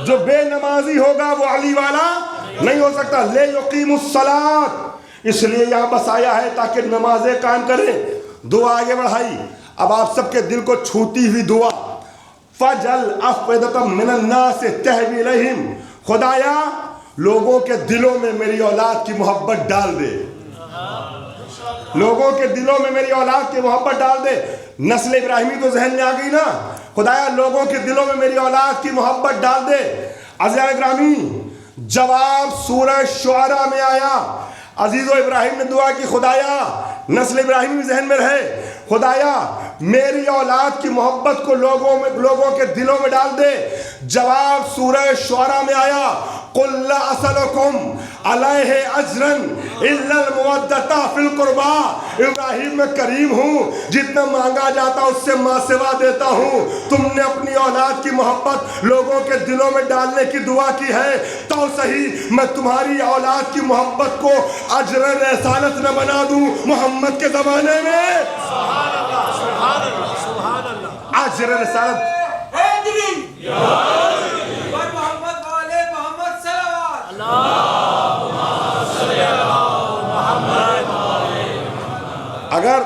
جو بے نمازی ہوگا وہ علی والا نہیں ہو سکتا۔ لے یقیم الصلاۃ، اس لیے یہاں بسایا ہے تاکہ نمازیں قائم کریں۔ دعا آگے بڑھائی، اب آپ سب کے دل کو چھوتی ہوئی دعا، فَجْعَلْ أَفْئِدَةً مِّنَ النَّاسِ تَهْوِي إِلَيْهِمْ، خدایا لوگوں کے دلوں میں میری اولاد کی محبت ڈال دے، لوگوں کے دلوں میں میری اولاد کی محبت ڈال دے۔ نسل ابراہیمی تو ذہن میں آ گئی نا، خدایا لوگوں کے دلوں میں میری اولاد کی محبت ڈال دے۔ عزیزان گرامی جواب سورہ شعراء میں آیا۔ عزیز و ابراہیم نے دعا کی، خدایا نسل ابراہیمی ذہن میں رہے، خدایا میری اولاد کی محبت کو لوگوں کے دلوں میں ڈال دے۔ جواب سورہ شعراء میں آیا، قل لا اسلکم علیہ اجرا الا المودۃ فی القربا، ابراہیم میں کریم ہوں، جتنا مانگا جاتا اس سے ماں سوا دیتا ہوں۔ تم نے اپنی اولاد کی محبت لوگوں کے دلوں میں ڈالنے کی دعا کی ہے تو صحیح میں تمہاری اولاد کی محبت کو اجر رسالت نہ بنا دوں محمد کے زمانے میں؟ سبحان اللہ، سبحان اللہ، سبحان اللہ۔ اجر رسالت اگر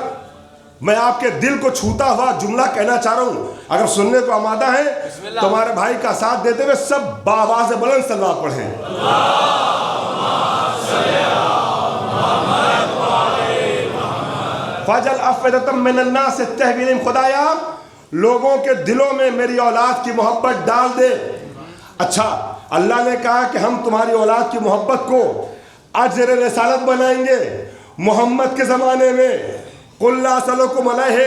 میں آپ کے دل کو چھوتا ہوا جملہ کہنا چاہ رہا ہوں، اگر سننے کو آمادہ ہیں تو ہمارے بھائی کا ساتھ دیتے ہوئے سب بآواز بلند صلوات پڑھیں۔ فَجَلْ أَفْئِدَةً مِّنَ النَّاسِ تَهْوِي إِلَيْهِمْ، خدایا لوگوں کے دلوں میں میری اولاد کی محبت ڈال دے۔ اچھا، اللہ نے کہا کہ ہم تمہاری اولاد کی محبت کو اجر رسالت بنائیں گے محمد کے زمانے میں۔ قُلْ لَا أَسْأَلُكُمْ عَلَيْهِ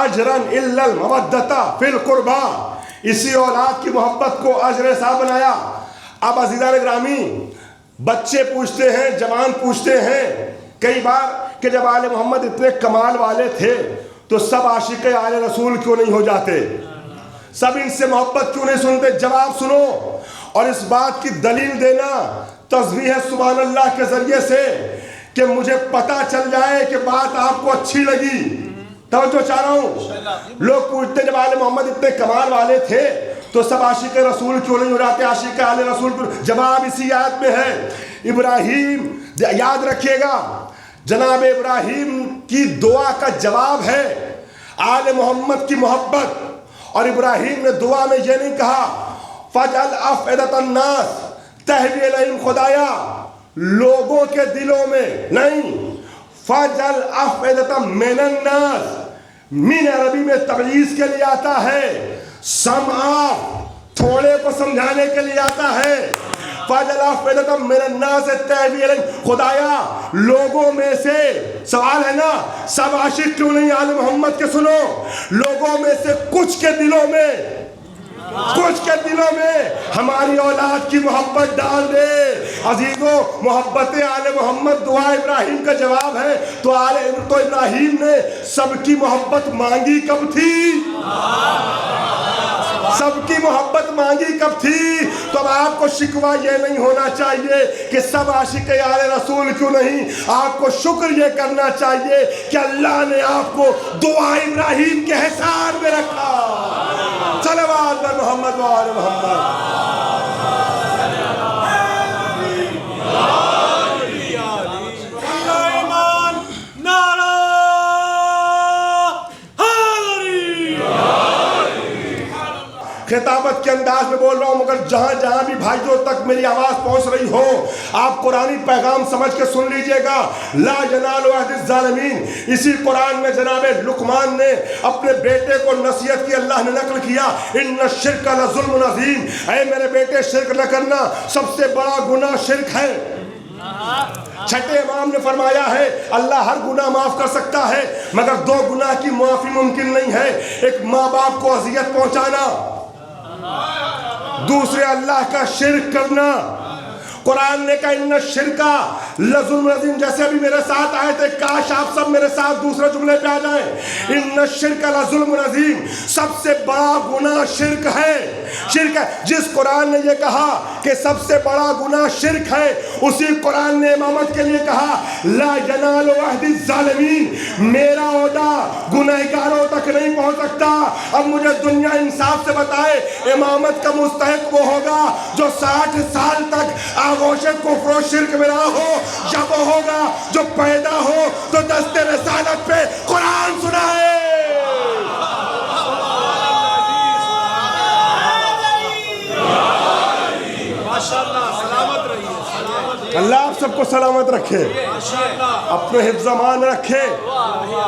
أَجْرًا إِلَّا الْمَوَدَّةَ فِي الْقُرْبَى، اسی اولاد کی محبت کو اجر رسالت بنایا۔ اب عزیزان گرامی، بچے پوچھتے ہیں، جوان پوچھتے ہیں کئی بار کہ جب آل محمد اتنے کمال والے تھے تو سب عاشق آل رسول کیوں نہیں ہو جاتے، سب ان سے محبت کیوں نہیں سنتے؟ جواب سنو اور اس بات کی دلیل دینا تسبیح سبحان اللہ کے ذریعے سے کہ مجھے پتا چل جائے کہ بات آپ کو اچھی لگی۔ توجہ چاہ رہا ہوں، لوگ پوچھتے جب آل محمد اتنے کمال والے تھے تو سب عاشق رسول کیوں نہیں ہو جاتے، عاشق آل رسول کیوں؟ جواب اسی آیت میں ہے۔ ابراہیم، یاد رکھیے گا، جناب ابراہیم کی دعا کا جواب ہے آل محمد کی محبت، اور ابراہیم نے دعا میں یہ نہیں کہا فَجْعَلْ أَفْئِدَةَ النَّاسِ تَهْوِي إِلَيْهِمْ، خدایا لوگوں کے دلوں میں نہیں، فَجْعَلْ أَفْئِدَةً مِّنَ النَّاسِ، مین عربی میں تبعیض کے لیے آتا ہے، سمعا تھوڑے کو سمجھانے کے لیے آتا ہے۔ فَجْعَلْ أَفْئِدَةً مِّنَ النَّاسِ تَهْوِي إِلَيْهِمْ، خدایا لوگوں میں سے، سوال ہے نا سب عاشق کیوں نہیں آل محمد کے؟ سنو، لوگوں میں سے کچھ کے دلوں میں ہماری اولاد کی محبت ڈال دے۔ عزیزوں، محبت آل محمد دعا ابراہیم کا جواب ہے، تو ابراہیم نے سب کی محبت مانگی کب تھی؟ سب کی محبت مانگی کب تھی؟ تو اب آپ کو شکوہ یہ نہیں ہونا چاہیے کہ سب عاشق آل رسول کیوں نہیں، آپ کو شکر یہ کرنا چاہیے کہ اللہ نے آپ کو دعا ابراہیم کے حصار میں رکھا۔ صلوات بر محمد و آل محمد۔ خطابت کے انداز میں بول رہا ہوں، مگر جہاں جہاں بھی بھائیوں تک میری آواز پہنچ رہی ہو، آپ قرآنی پیغام سمجھ کے سن لیجئے گا۔ لا ینال عہد الظالمین، اسی قرآن میں جناب لقمان نے اپنے بیٹے کو نصیحت کی، اللہ نے نقل کیا ان الشرک لظلم عظیم، اے میرے بیٹے شرک نہ کرنا، سب سے بڑا گناہ شرک ہے۔ چھٹے امام نے فرمایا ہے اللہ ہر گناہ معاف کر سکتا ہے مگر دو گناہ کی معافی ممکن نہیں ہے، ایک ماں باپ کو اذیت پہنچانا، دوسرے اللہ کا شرک کرنا۔ قرآن نے کہا ان الشرک لظلم عظیم، جیسے ابھی میرے ساتھ آئے تھے، کاش آپ سب میرے ساتھ دوسرے جملے پہ آ جائیں۔ ان الشرک لظلم عظیم، سب سے بڑا گناہ شرک ہے۔ شرک ہے، جس قرآن نے یہ کہا کہ سب سے بڑا گناہ شرک ہے، اسی قرآن نے امامت کے لیے کہا لا ینال عہد الظالمین، میرا عہدہ گنہگاروں تک نہیں پہنچ سکتا۔ اب مجھے دنیا انصاف سے بتائے، امامت کا مستحق وہ ہوگا جو 60 سال تک آغوش کفر و شرک میں رہا ہو، یا وہ ہوگا جو پیدا ہو تو دست رسالت پہ قرآن سنائے۔ اللہ آپ سب کو سلامت رکھے، اپنے حفظ امان رکھے۔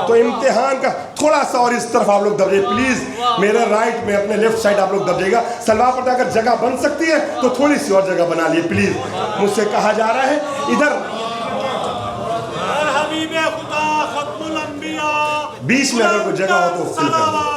تو امتحان کا تھوڑا سا اور اس طرف آپ لوگ دبجیے پلیز، میرے رائٹ میں اپنے لیفٹ سائڈ آپ لوگ دبجیے گا۔ سلوات پڑھتے اگر جگہ بن سکتی ہے تو تھوڑی سی اور جگہ بنا لیے پلیز، مجھ سے کہا جا رہا ہے ادھر حبیب خدا ختم الانبیاء، بیچ میں اگر کوئی جگہ ہو تو فل کر دیں۔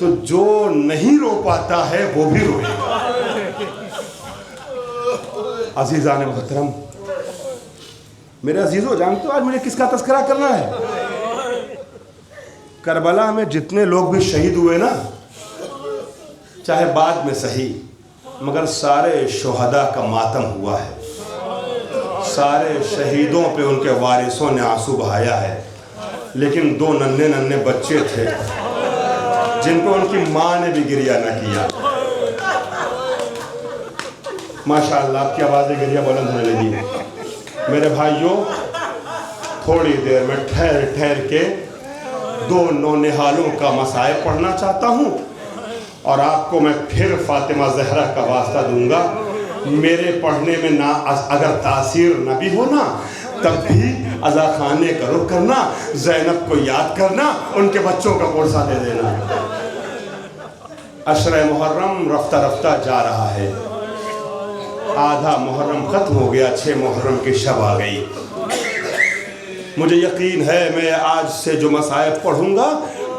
تو جو نہیں رو پاتا ہے وہ بھی روئے گا۔ عزیزان محترم، میرے عزیزو، جانتے ہو آج مجھے کس کا تذکرہ کرنا ہے؟ کربلا میں جتنے لوگ بھی شہید ہوئے نا، چاہے بعد میں صحیح، مگر سارے شہداء کا ماتم ہوا ہے۔ سارے شہیدوں پہ ان کے وارثوں نے آنسو بہایا ہے، لیکن 2 ننھے بچے تھے جن کو ان کی ماں نے بھی گریہ نہ کیا۔ ماشاءاللہ آپ کی آوازیں گریہ بلند ہونے لگی ہے۔ میرے بھائیوں، تھوڑی دیر میں ٹھہر کے 2 نونہالوں کا مصائب پڑھنا چاہتا ہوں، اور آپ کو میں پھر فاطمہ زہرا کا واسطہ دوں گا۔ میرے پڑھنے میں نہ اگر تاثیر نہ بھی ہونا، تب بھی عزا خانے کا رخ کرنا، زینب کو یاد کرنا، ان کے بچوں کا قرصہ دے دینا۔ عشرہ محرم رفتہ رفتہ جا رہا ہے، آدھا محرم ختم ہو گیا، 6 محرم کی شب آ گئی۔ مجھے یقین ہے میں آج سے جو مصائب پڑھوں گا،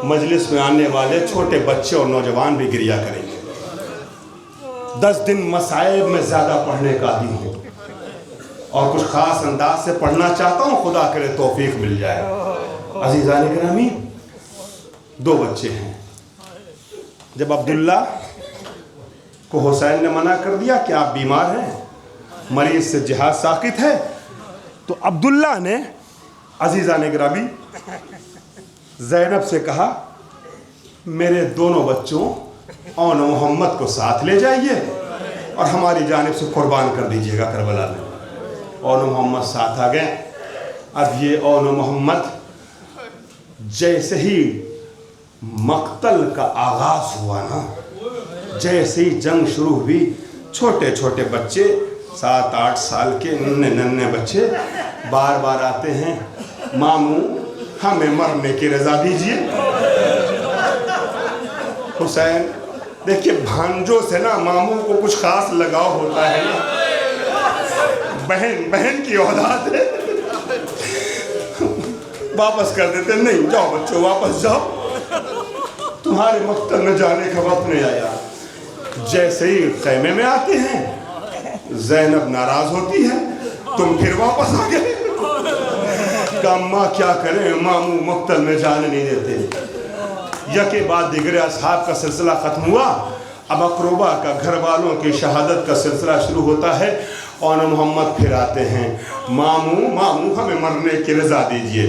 مجلس میں آنے والے چھوٹے بچے اور نوجوان بھی گریہ کریں گے۔ 10 دن مصائب میں زیادہ پڑھنے کا عادی ہوں، اور کچھ خاص انداز سے پڑھنا چاہتا ہوں، خدا کرے توفیق مل جائے۔ عزیزان گرامی، 2 بچے ہیں۔ جب عبداللہ کو حسین نے منع کر دیا کہ آپ بیمار ہیں، مریض سے جہاد ساقط ہے، تو عبداللہ نے عزیزان گرامی زینب سے کہا میرے دونوں بچوں اون محمد کو ساتھ لے جائیے اور ہماری جانب سے قربان کر دیجیے گا کربلا میں۔ اون محمد ساتھ آ گئے۔ اب یہ اون محمد جیسے ہی مقتل کا آغاز ہوا نا، جیسے ہی جنگ شروع ہوئی، چھوٹے چھوٹے بچے 7-8 سال کے ننھے بچے بار بار آتے ہیں، ماموں ہمیں مرنے کی رضا دیجئے۔ حسین، دیکھیے بھانجوں سے نا ماموں کو کچھ خاص لگاؤ ہوتا ہے نا، بہن کی اولاد ہے، واپس کر دیتے، نہیں جاؤ بچوں واپس جاؤ، تمہارے مقتل میں جانے کا وقت نہیں آیا۔ جیسے ہی خیمے میں آتے ہیں، زینب ناراض ہوتی ہے، تم پھر واپس آ گئے۔ کہ اماں کیا کریں، ماموں مقتل میں جانے نہیں دیتے۔ یکے بعد دیگر اصحاب کا سلسلہ ختم ہوا، اب اقربا کا، گھر والوں کی شہادت کا سلسلہ شروع ہوتا ہے۔ اون محمد پھر آتے ہیں، ماموں ہمیں مرنے کی رضا دیجئے،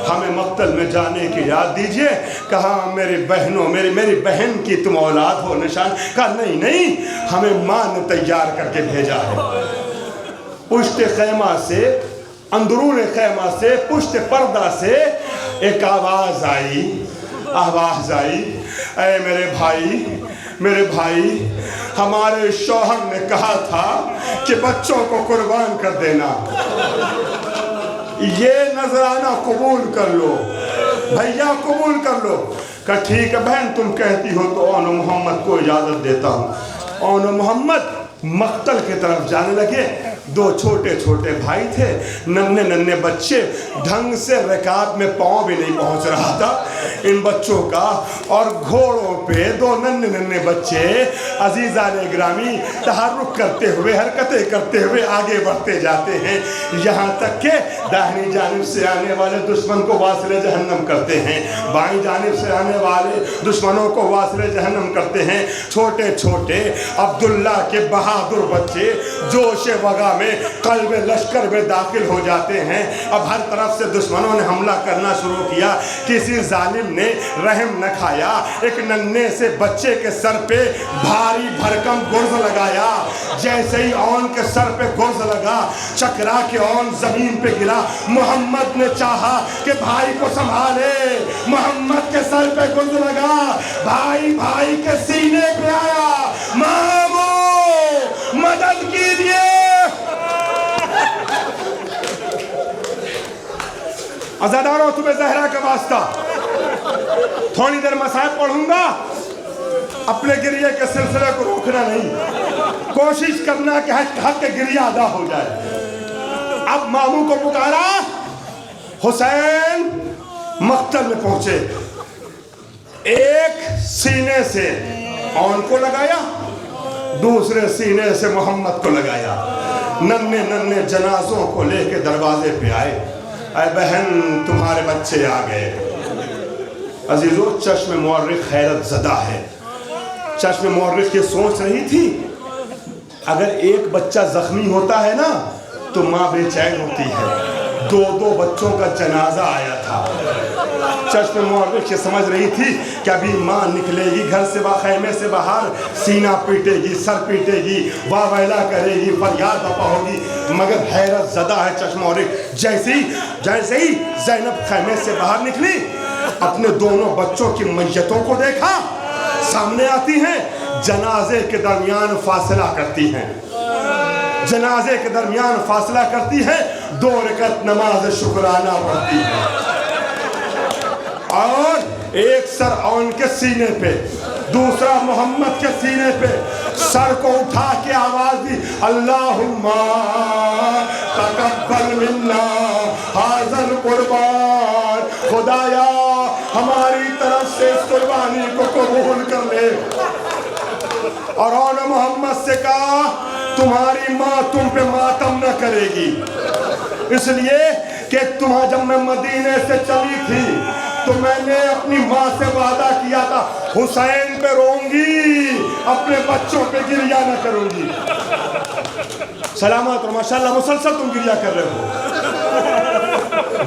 ہمیں مقتل میں جانے کی یاد دیجئے۔ کہا میری بہنوں، میری بہن کی تم اولاد ہو نشان؟ کہا نہیں، ہمیں ماں نے تیار کر کے بھیجا ہے۔ پشت خیمہ سے، اندرون خیمہ سے، پشت پردہ سے ایک آواز آئی، اے میرے بھائی، ہمارے شوہر نے کہا تھا کہ بچوں کو قربان کر دینا، یہ نذرانہ قبول کر لو، بھیا قبول کر لو۔ کہا ٹھیک ہے بہن، تم کہتی ہو تو اون محمد کو اجازت دیتا ہوں۔ اون محمد مقتل کی طرف جانے لگے۔ 2 چھوٹے چھوٹے بھائی تھے، ننھے بچے، ڈھنگ سے رکاب میں پاؤں بھی نہیں پہنچ رہا تھا ان بچوں کا، اور گھوڑوں پہ 2 ننھے بچے عزیزان گرامی تحرک کرتے ہوئے، حرکتیں کرتے ہوئے آگے بڑھتے جاتے ہیں، یہاں تک کہ داہنی جانب سے آنے والے دشمن کو واصل جہنم کرتے ہیں، بائیں جانب سے آنے والے دشمنوں کو واصل جہنم کرتے ہیں۔ چھوٹے چھوٹے عبداللہ کے بہادر بچے جوش وغا میں قلب لشکر میں داخل ہو جاتے ہیں۔ اب ہر طرف سے دشمنوں نے حملہ کرنا شروع کیا، کسی ظالم نے رحم نہ کھایا، ایک ننھے سے بچے کے سر پہ بھاری بھرکم گرز لگایا۔ جیسے ہی اون کے سر پہ گرز لگا، چکرا کے اون زمین پہ گرا۔ محمد نے چاہا کہ بھائی کو سنبھالے، محمد کے سر پہ گرز لگا، بھائی کے سینے پہ آیا، مامو مدد کیجئے۔ عزاداروں، تمہیں زہرا کا واسطہ، تھوڑی دیر مصائب پڑھوں گا، اپنے گریہ کے سلسلے کو روکنا نہیں، کوشش کرنا کہ حق کے گریہ ادا ہو جائے۔ اب ماموں کو پکارا، حسین مقتل میں پہنچے، ایک سینے سے اون کو لگایا, دوسرے سینے سے محمد کو لگایا. ننھے ننھے جنازوں کو لے کے دروازے پہ آئے, اے بہن تمہارے بچے آ گئے. عزیزو, چشم مورخ حیرت زدہ ہے. چشم مورخ یہ سوچ رہی تھی اگر ایک بچہ زخمی ہوتا ہے نا تو ماں بے چین ہوتی ہے. دو بچوں کا جنازہ آیا تھا. چشم مورخ یہ سمجھ رہی تھی کہ ابھی ماں نکلے گی گھر سے, خیمے سے باہر, سینہ پیٹے گی, سر پیٹے گی, واہ ویلا کرے گی, فریاد بپا ہوگی. مگر حیرت زدہ ہے چشم مورخ. جیسے ہی زینب خیمے سے باہر نکلی, اپنے دونوں بچوں کی میتوں کو دیکھا, سامنے آتی ہیں, جنازے کے درمیان فاصلہ کرتی ہیں. جنازے کے درمیان فاصلہ کرتی ہے, 2 رکعت نماز شکرانہ پڑھتی ہے, اور ایک سر اون کے سینے پہ, دوسرا محمد کے سینے پہ, سر کو اٹھا کے آواز دی, اللہم تقبل منا ھذا القربان, خدایا ہماری طرف سے اس قربانی کو قبول کر لے. اور اون محمد سے کہا تمہاری ماں تم پہ ماتم نہ کرے گی, اس لیے کہ جب میں مدینے سے چلی تھی تو میں نے اپنی ماں سے وعدہ کیا تھا حسین پہ روں گی, اپنے بچوں پہ گریہ نہ کروں گی. سلامت اور ماشاءاللہ مسلسل تم گریہ کر رہے ہو.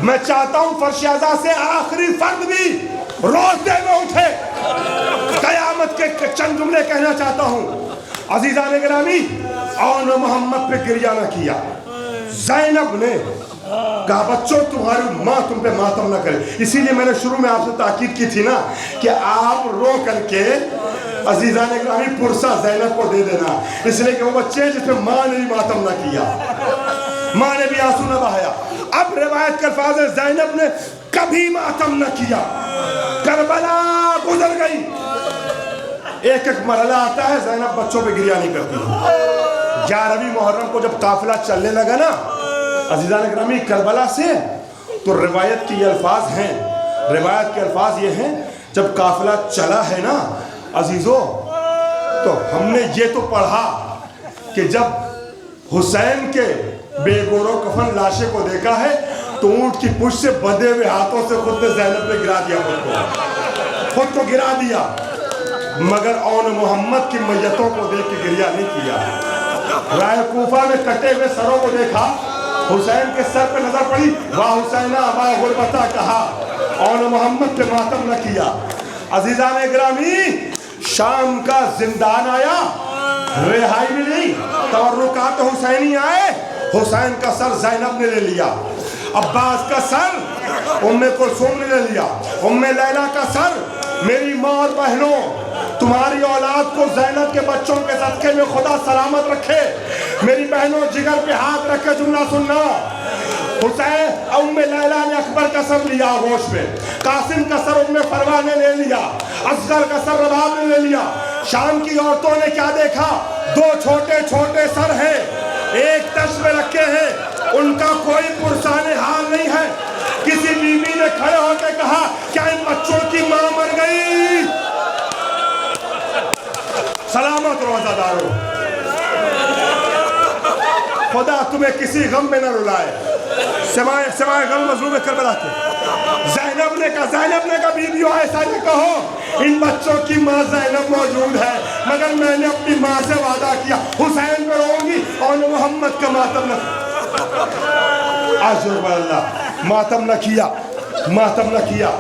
میں چاہتا ہوں فرش اعضا سے آخری فرد بھی روتے میں اٹھے, قیامت کے چند جملے کہنا چاہتا ہوں. عزیزان گرامی, اون محمد پہ گریہ نہ کیا. زینب نے کہا بچوں تمہاری ماں تم پہ ماتم نہ کرے. اسی لیے میں نے شروع میں آپ سے تاکید کی تھی نا کہ آپ رو کر کے عزیزان گرامی پرسہ زینب کو دے دینا, اس لیے کہ وہ بچے جس پہ ماں نے بھی ماتم نہ کیا, ماں نے بھی آنسو نہ بہایا. اب روایت کے الفاظ ہے زینب نے کبھی ماتم نہ کیا. کربلا گزر گئی, ایک مرحلہ آتا ہے زینب بچوں پہ گریہ نہیں کرتی. 11ویں محرم کو جب قافلہ چلنے لگا نا عزیزان اکرامی کربلا سے, تو روایت کے یہ الفاظ ہیں, روایت کے الفاظ یہ ہیں جب قافلہ چلا ہے نا عزیزو, تو ہم نے یہ تو پڑھا کہ جب حسین کے بے گور و کفن لاشے کو دیکھا ہے تو اونٹ کی پشت سے بدے ہوئے ہاتھوں سے خود نے زینب نے گرا دیا, خود کو گرا دیا. مگر اون محمد کی میتوں کو دیکھ کے گریہ نہیں کیا. رائے کوفہ میں کٹے ہوئے سروں کو دیکھا, حسین کے سر پہ نظر پڑی, واہ حسینہ واہ غربتہ کہا, اون محمد پہ ماتم نہ کیا. عزیزان گرامی, شام کا زندان آیا, رہائی ملی, تورکات حسینی آئے, حسین کا سر زینب نے لے لیا, عباس کا سر ام کلثوم نے لے لیا, ام لیلہ کا سر میری ماں اور بہنوں تمہاری اولاد کو زینب کے بچوں کے صدقے میں خدا سلامت رکھے. میری بہنوں جگر پہ ہاتھ رکھ کے جملہ سننا, حسین ام لیلہ نے اکبر کا سر لیا آغوش پہ, قاسم کا سر ام فروہ نے لے لیا, اصغر کا سر رباب نے لے لیا. شام کی عورتوں نے کیا دیکھا, 2 چھوٹے چھوٹے سر ہیں, ایک تشت میں رکھے ہیں, ان کا کوئی پرسان حال نہیں ہے. کسی بیوی نے کھڑے ہو کے کہا کیا ان بچوں کی ماں مر گئی؟ سلامت روزہ دارو, خدا تمہیں کسی غم میں نہ رلائے. سوائے غم مظلوم کربلا کے. زینب نے کہا بیویوں ایسا نہ کہو, ان بچوں کی ماں زینب موجود ہے, مگر میں نے اپنی ماں سے وعدہ کیا حسین پہ رہوں گی اور محمد کا ماتم نہ عزر باللہ, ماتم نہ کیا.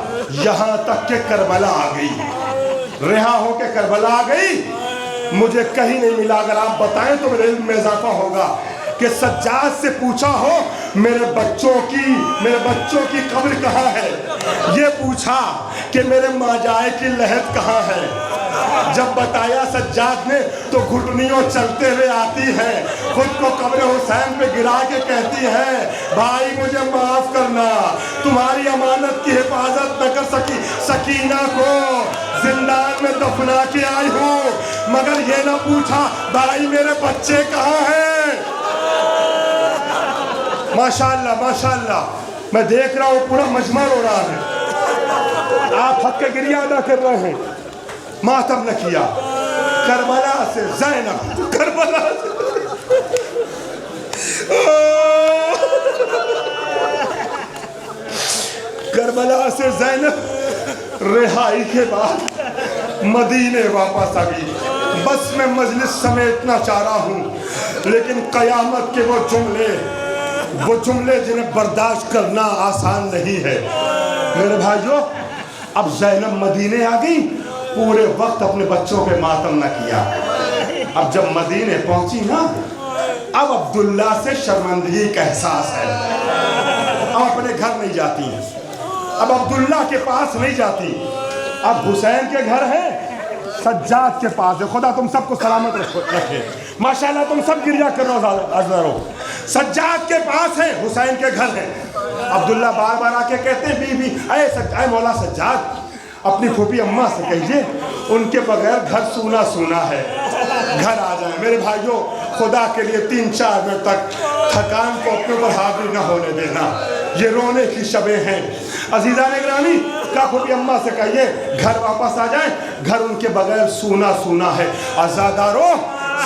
یہاں تک کہ کربلا آ گئی, رہا ہو کے کربلا آ گئی. مجھے کہیں نہیں ملا, اگر آپ بتائیں تو میرے علم میں اضافہ ہوگا کہ سجاد سے پوچھا ہو میرے بچوں کی قبر کہاں ہے, یہ پوچھا کہ میرے ماجائے کی لحد کہاں ہے. جب بتایا سجاد نے تو گھٹنیوں چلتے ہوئے آتی ہے, خود کو قبر حسین پہ گرا کے کہتی ہے بھائی مجھے معاف کرنا, تمہاری امانت کی حفاظت نہ کر سکی, سکینہ کو زندان میں دفنا کے آئی ہوں, مگر یہ نہ پوچھا بھائی میرے بچے کہاں ہیں. ماشاءاللہ میں دیکھ رہا ہوں پورا مجمع رو رہا ہے. آپ حق کے گریہ ادا کر رہے ہیں، ماتم نہ کیا. کربلا سے زینب، کربلا سے کربلا سے زینب رہائی کے بعد مدینے واپس آ گئی. بس میں مجلس سمیٹنا چاہ رہا ہوں، لیکن قیامت کے وہ جملے جنہیں برداشت کرنا آسان نہیں ہے. میرے بھائیو، اب زینب مدینے آ گئی، پورے وقت اپنے بچوں پہ ماتم نہ کیا. اب جب مدینے پہنچی نا، اب عبداللہ سے شرمندگی کا احساس ہے. اب اپنے گھر نہیں جاتی، اب عبداللہ کے پاس نہیں جاتی، اب حسین کے گھر ہے، سجاد کے پاس ہے. خدا تم سب کو سلامت رکھے. ماشاءاللہ تم سب گریہ کر رہو. سجاد کے پاس ہے، حسین کے گھر ہے. عبداللہ بار بار آ کے کہتے ہیں بی بی اے مولا سجاد، اپنی پھوپھی اماں سے کہیے ان کے بغیر گھر سونا سونا ہے، گھر آ جائیں. میرے بھائیوں، خدا کے لیے 3-4 منٹ تک تھکان کو اپنے اوپر حاوی نہ ہونے دینا. یہ رونے کی شبیں ہیں. عزیزان گرامی، کا پھوپھی اماں سے کہیے گھر واپس آ جائیں، گھر ان کے بغیر سونا سونا ہے. آزادارو،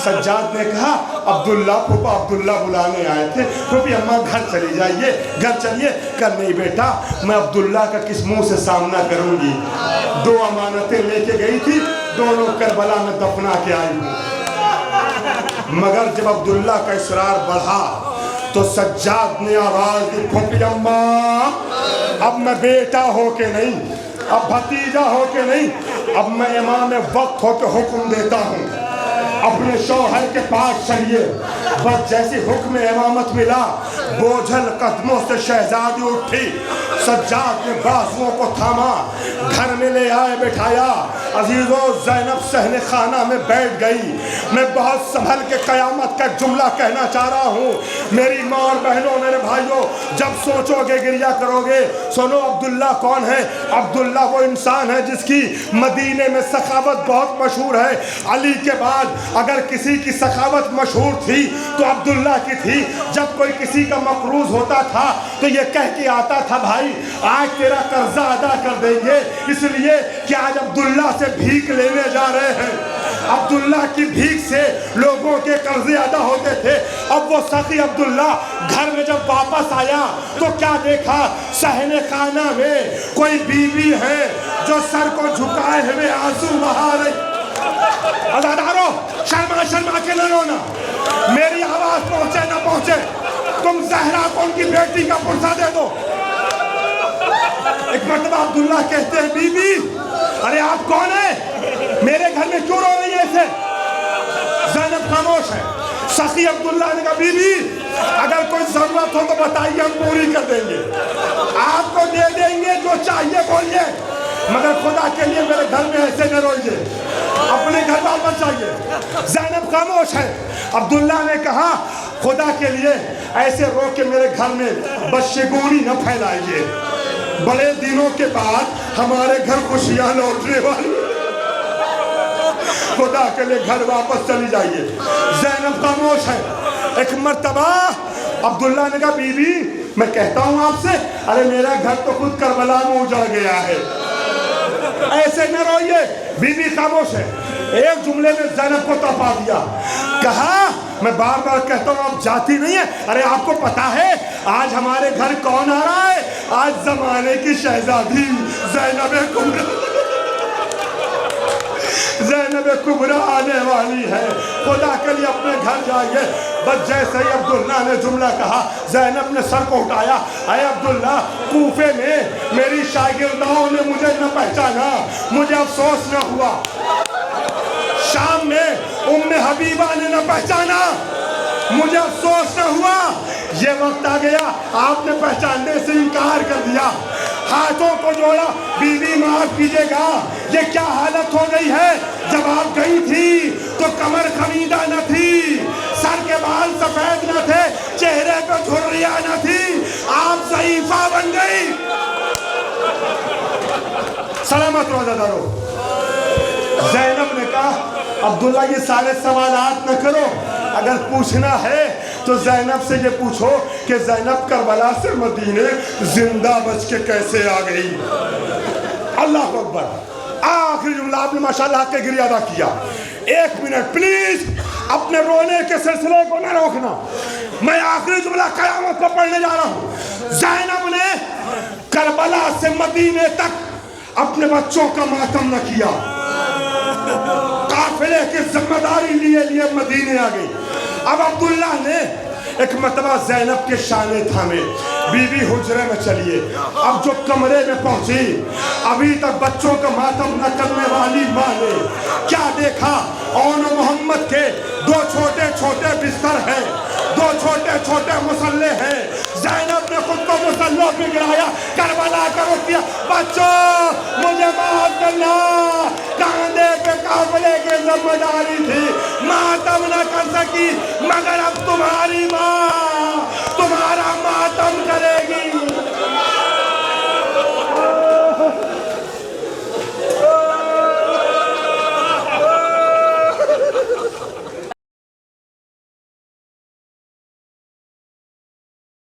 سجاد نے کہا عبداللہ، پھوپا عبداللہ بلانے آئے تھے، پھوپھی اماں گھر چلی جائیے، گھر چلیے. کر نہیں بیٹا، میں عبداللہ کا کس منہ سے سامنا کروں گی؟ 2 امانتیں لے کے گئی تھی، دونوں کربلا میں دفنا کے آئی ہوں. مگر جب عبداللہ کا اصرار بڑھا تو سجاد نے آواز دی، پھوپھی اماں، اب میں بیٹا ہو کے نہیں، اب بھتیجا ہو کے نہیں، اب میں امام وقت ہو کے حکم دیتا ہوں، اپنے شوہر کے پاس چلیے. بس جیسی حکم امامت ملا، بوجھل قدموں سے شہزادی اٹھی. سجاد نے بازوؤں کو تھاما، گھر میں لے آئے، بٹھایا. عزیزو، زینب صحن خانہ میں بیٹھ گئی. میں بہت سنبھل کے قیامت کا جملہ کہنا چاہ رہا ہوں. میری ماں اور بہنوں، میرے بھائیوں، جب سوچو گے، گریہ کرو گے، سنو عبداللہ کون ہے؟ عبداللہ وہ انسان ہے جس کی مدینے میں سخاوت بہت مشہور ہے. علی کے بعد اگر کسی کی سخاوت مشہور تھی تو عبداللہ کی تھی. جب کوئی کسی کا مقروض ہوتا تھا تو یہ کہہ کے آتا تھا، بھائی آج تیرا قرضہ ادا کر دیں گے، اس لیے کہ آج عبداللہ سے بھیک لینے جا رہے ہیں. عبداللہ کی بھیک سے لوگوں کے قرضے ادا ہوتے تھے. اب وہ سخی عبداللہ گھر میں جب واپس آیا تو کیا دیکھا؟ صحن خانہ میں کوئی بیوی ہے جو سر کو جھکائے ہوئے آنسو بہا رہی. عزادارو، شرما کے نہ رونا، میری آواز پہنچے نہ پہنچے، تم زہرا کو ان کی بیٹی کا پرسہ دے دو. ایک مرتبہ عبداللہ کہتے ہیں، بی بی ارے آپ کون ہیں؟ میرے گھر میں کیوں رو رہی ہے ایسے؟ زینب خاموش ہے. سخی عبداللہ نے کہا، بی بی اگر کوئی ضرورت ہو تو بتائیے، ہم پوری کر دیں گے، آپ کو دے دیں گے، جو چاہیے بولیے، مگر خدا کے لیے میرے گھر میں ایسے نہ روئیے، اپنے گھر واپس جائیے. زینب خاموش ہے. عبداللہ نے کہا، خدا کے لیے ایسے رو کے میرے گھر میں بدشگونی نہ پھیلائیے، بڑے دنوں کے بعد ہمارے گھر خوشیاں لوٹنے والی، خدا کے لیے گھر واپس چلی جائیے. زینب خاموش ہے. ایک مرتبہ عبداللہ نے کہا، بی بی میں کہتا ہوں آپ سے، ارے میرا گھر تو خود کربلا میں اجڑ گیا ہے، ایسے نہ روئیے. بی بی خاموش ہے. ایک جملے میں زینب کو تڑپا دیا، کہا میں بار بار کہتا ہوں آپ جاتی نہیں ہے، ارے آپ کو پتا ہے آج ہمارے گھر کون آ رہا ہے؟ آج زمانے کی شہزادی زینب کبریٰ، زینب کبریٰ آنے والی ہے. خدا کے لیے اپنے گھر جائیے. بس جیسے ہی عبداللہ نے جملہ کہا، زینب نے سر کو اٹھایا. اے عبداللہ، کوفے میں میری شاگرداؤں نے مجھے نہ پہچانا، مجھے افسوس نہ ہوا. شام میں ام حبیبہ نے نہ پہچانا، مجھے افسوس نہ ہوا. یہ وقت آ گیا آپ نے پہچاننے سے انکار کر دیا. ہاتھوں کو جوڑا، بیوی معاف کیجیے گا، یہ کیا حالت ہو گئی ہے؟ جب آپ گئی تھی تو کمر خمیدہ نہ تھی، سر کے بال سفید نہ تھے، چہرے پہ جھریاں نہ تھی، آپ ضعیفہ بن گئی. سلامت روزہ دارو. زینب نے کہا، عبداللہ یہ سارے سوالات نہ کرو، اگر پوچھنا ہے تو زینب سے یہ پوچھو کہ زینب کربلا سے مدینے زندہ بچ کے کیسے آ گئی. اللہ اکبر. آخری جملہ آپ نے ماشاءاللہ کے گریہ ادا کیا. 1 منٹ پلیز, اپنے رونے کے سلسلے کو نہ روکنا. میں آخری جملہ قیامت کو پڑھنے جا رہا ہوں. زینب نے کربلا سے مدینے تک اپنے بچوں کا ماتم نہ کیا, قافلے کی ذمہ داری لیے مدینے آ گئی. اب عبداللہ نے ایک مرتبہ زینب کے شانے تھامے, بی بی حجرے میں چلیے. اب جو کمرے میں پہنچی, ابھی تک بچوں کا ماتم نہ کرنے والی ماں نے کیا دیکھا؟ اون محمد کے 2 چھوٹے چھوٹے بستر ہیں, 2 چھوٹے چھوٹے مسلح ہیں. زینب نے خود کو مسلح پہ گرایا, کربلا کا رخ کیا, بچوں مجھے معاف کرنا, کاندھے پہ قافلے کی ذمہ داری تھی, ماتم نہ کر سکی, مگر اب تمہاری ماں تمہارا ماتم کرے گی.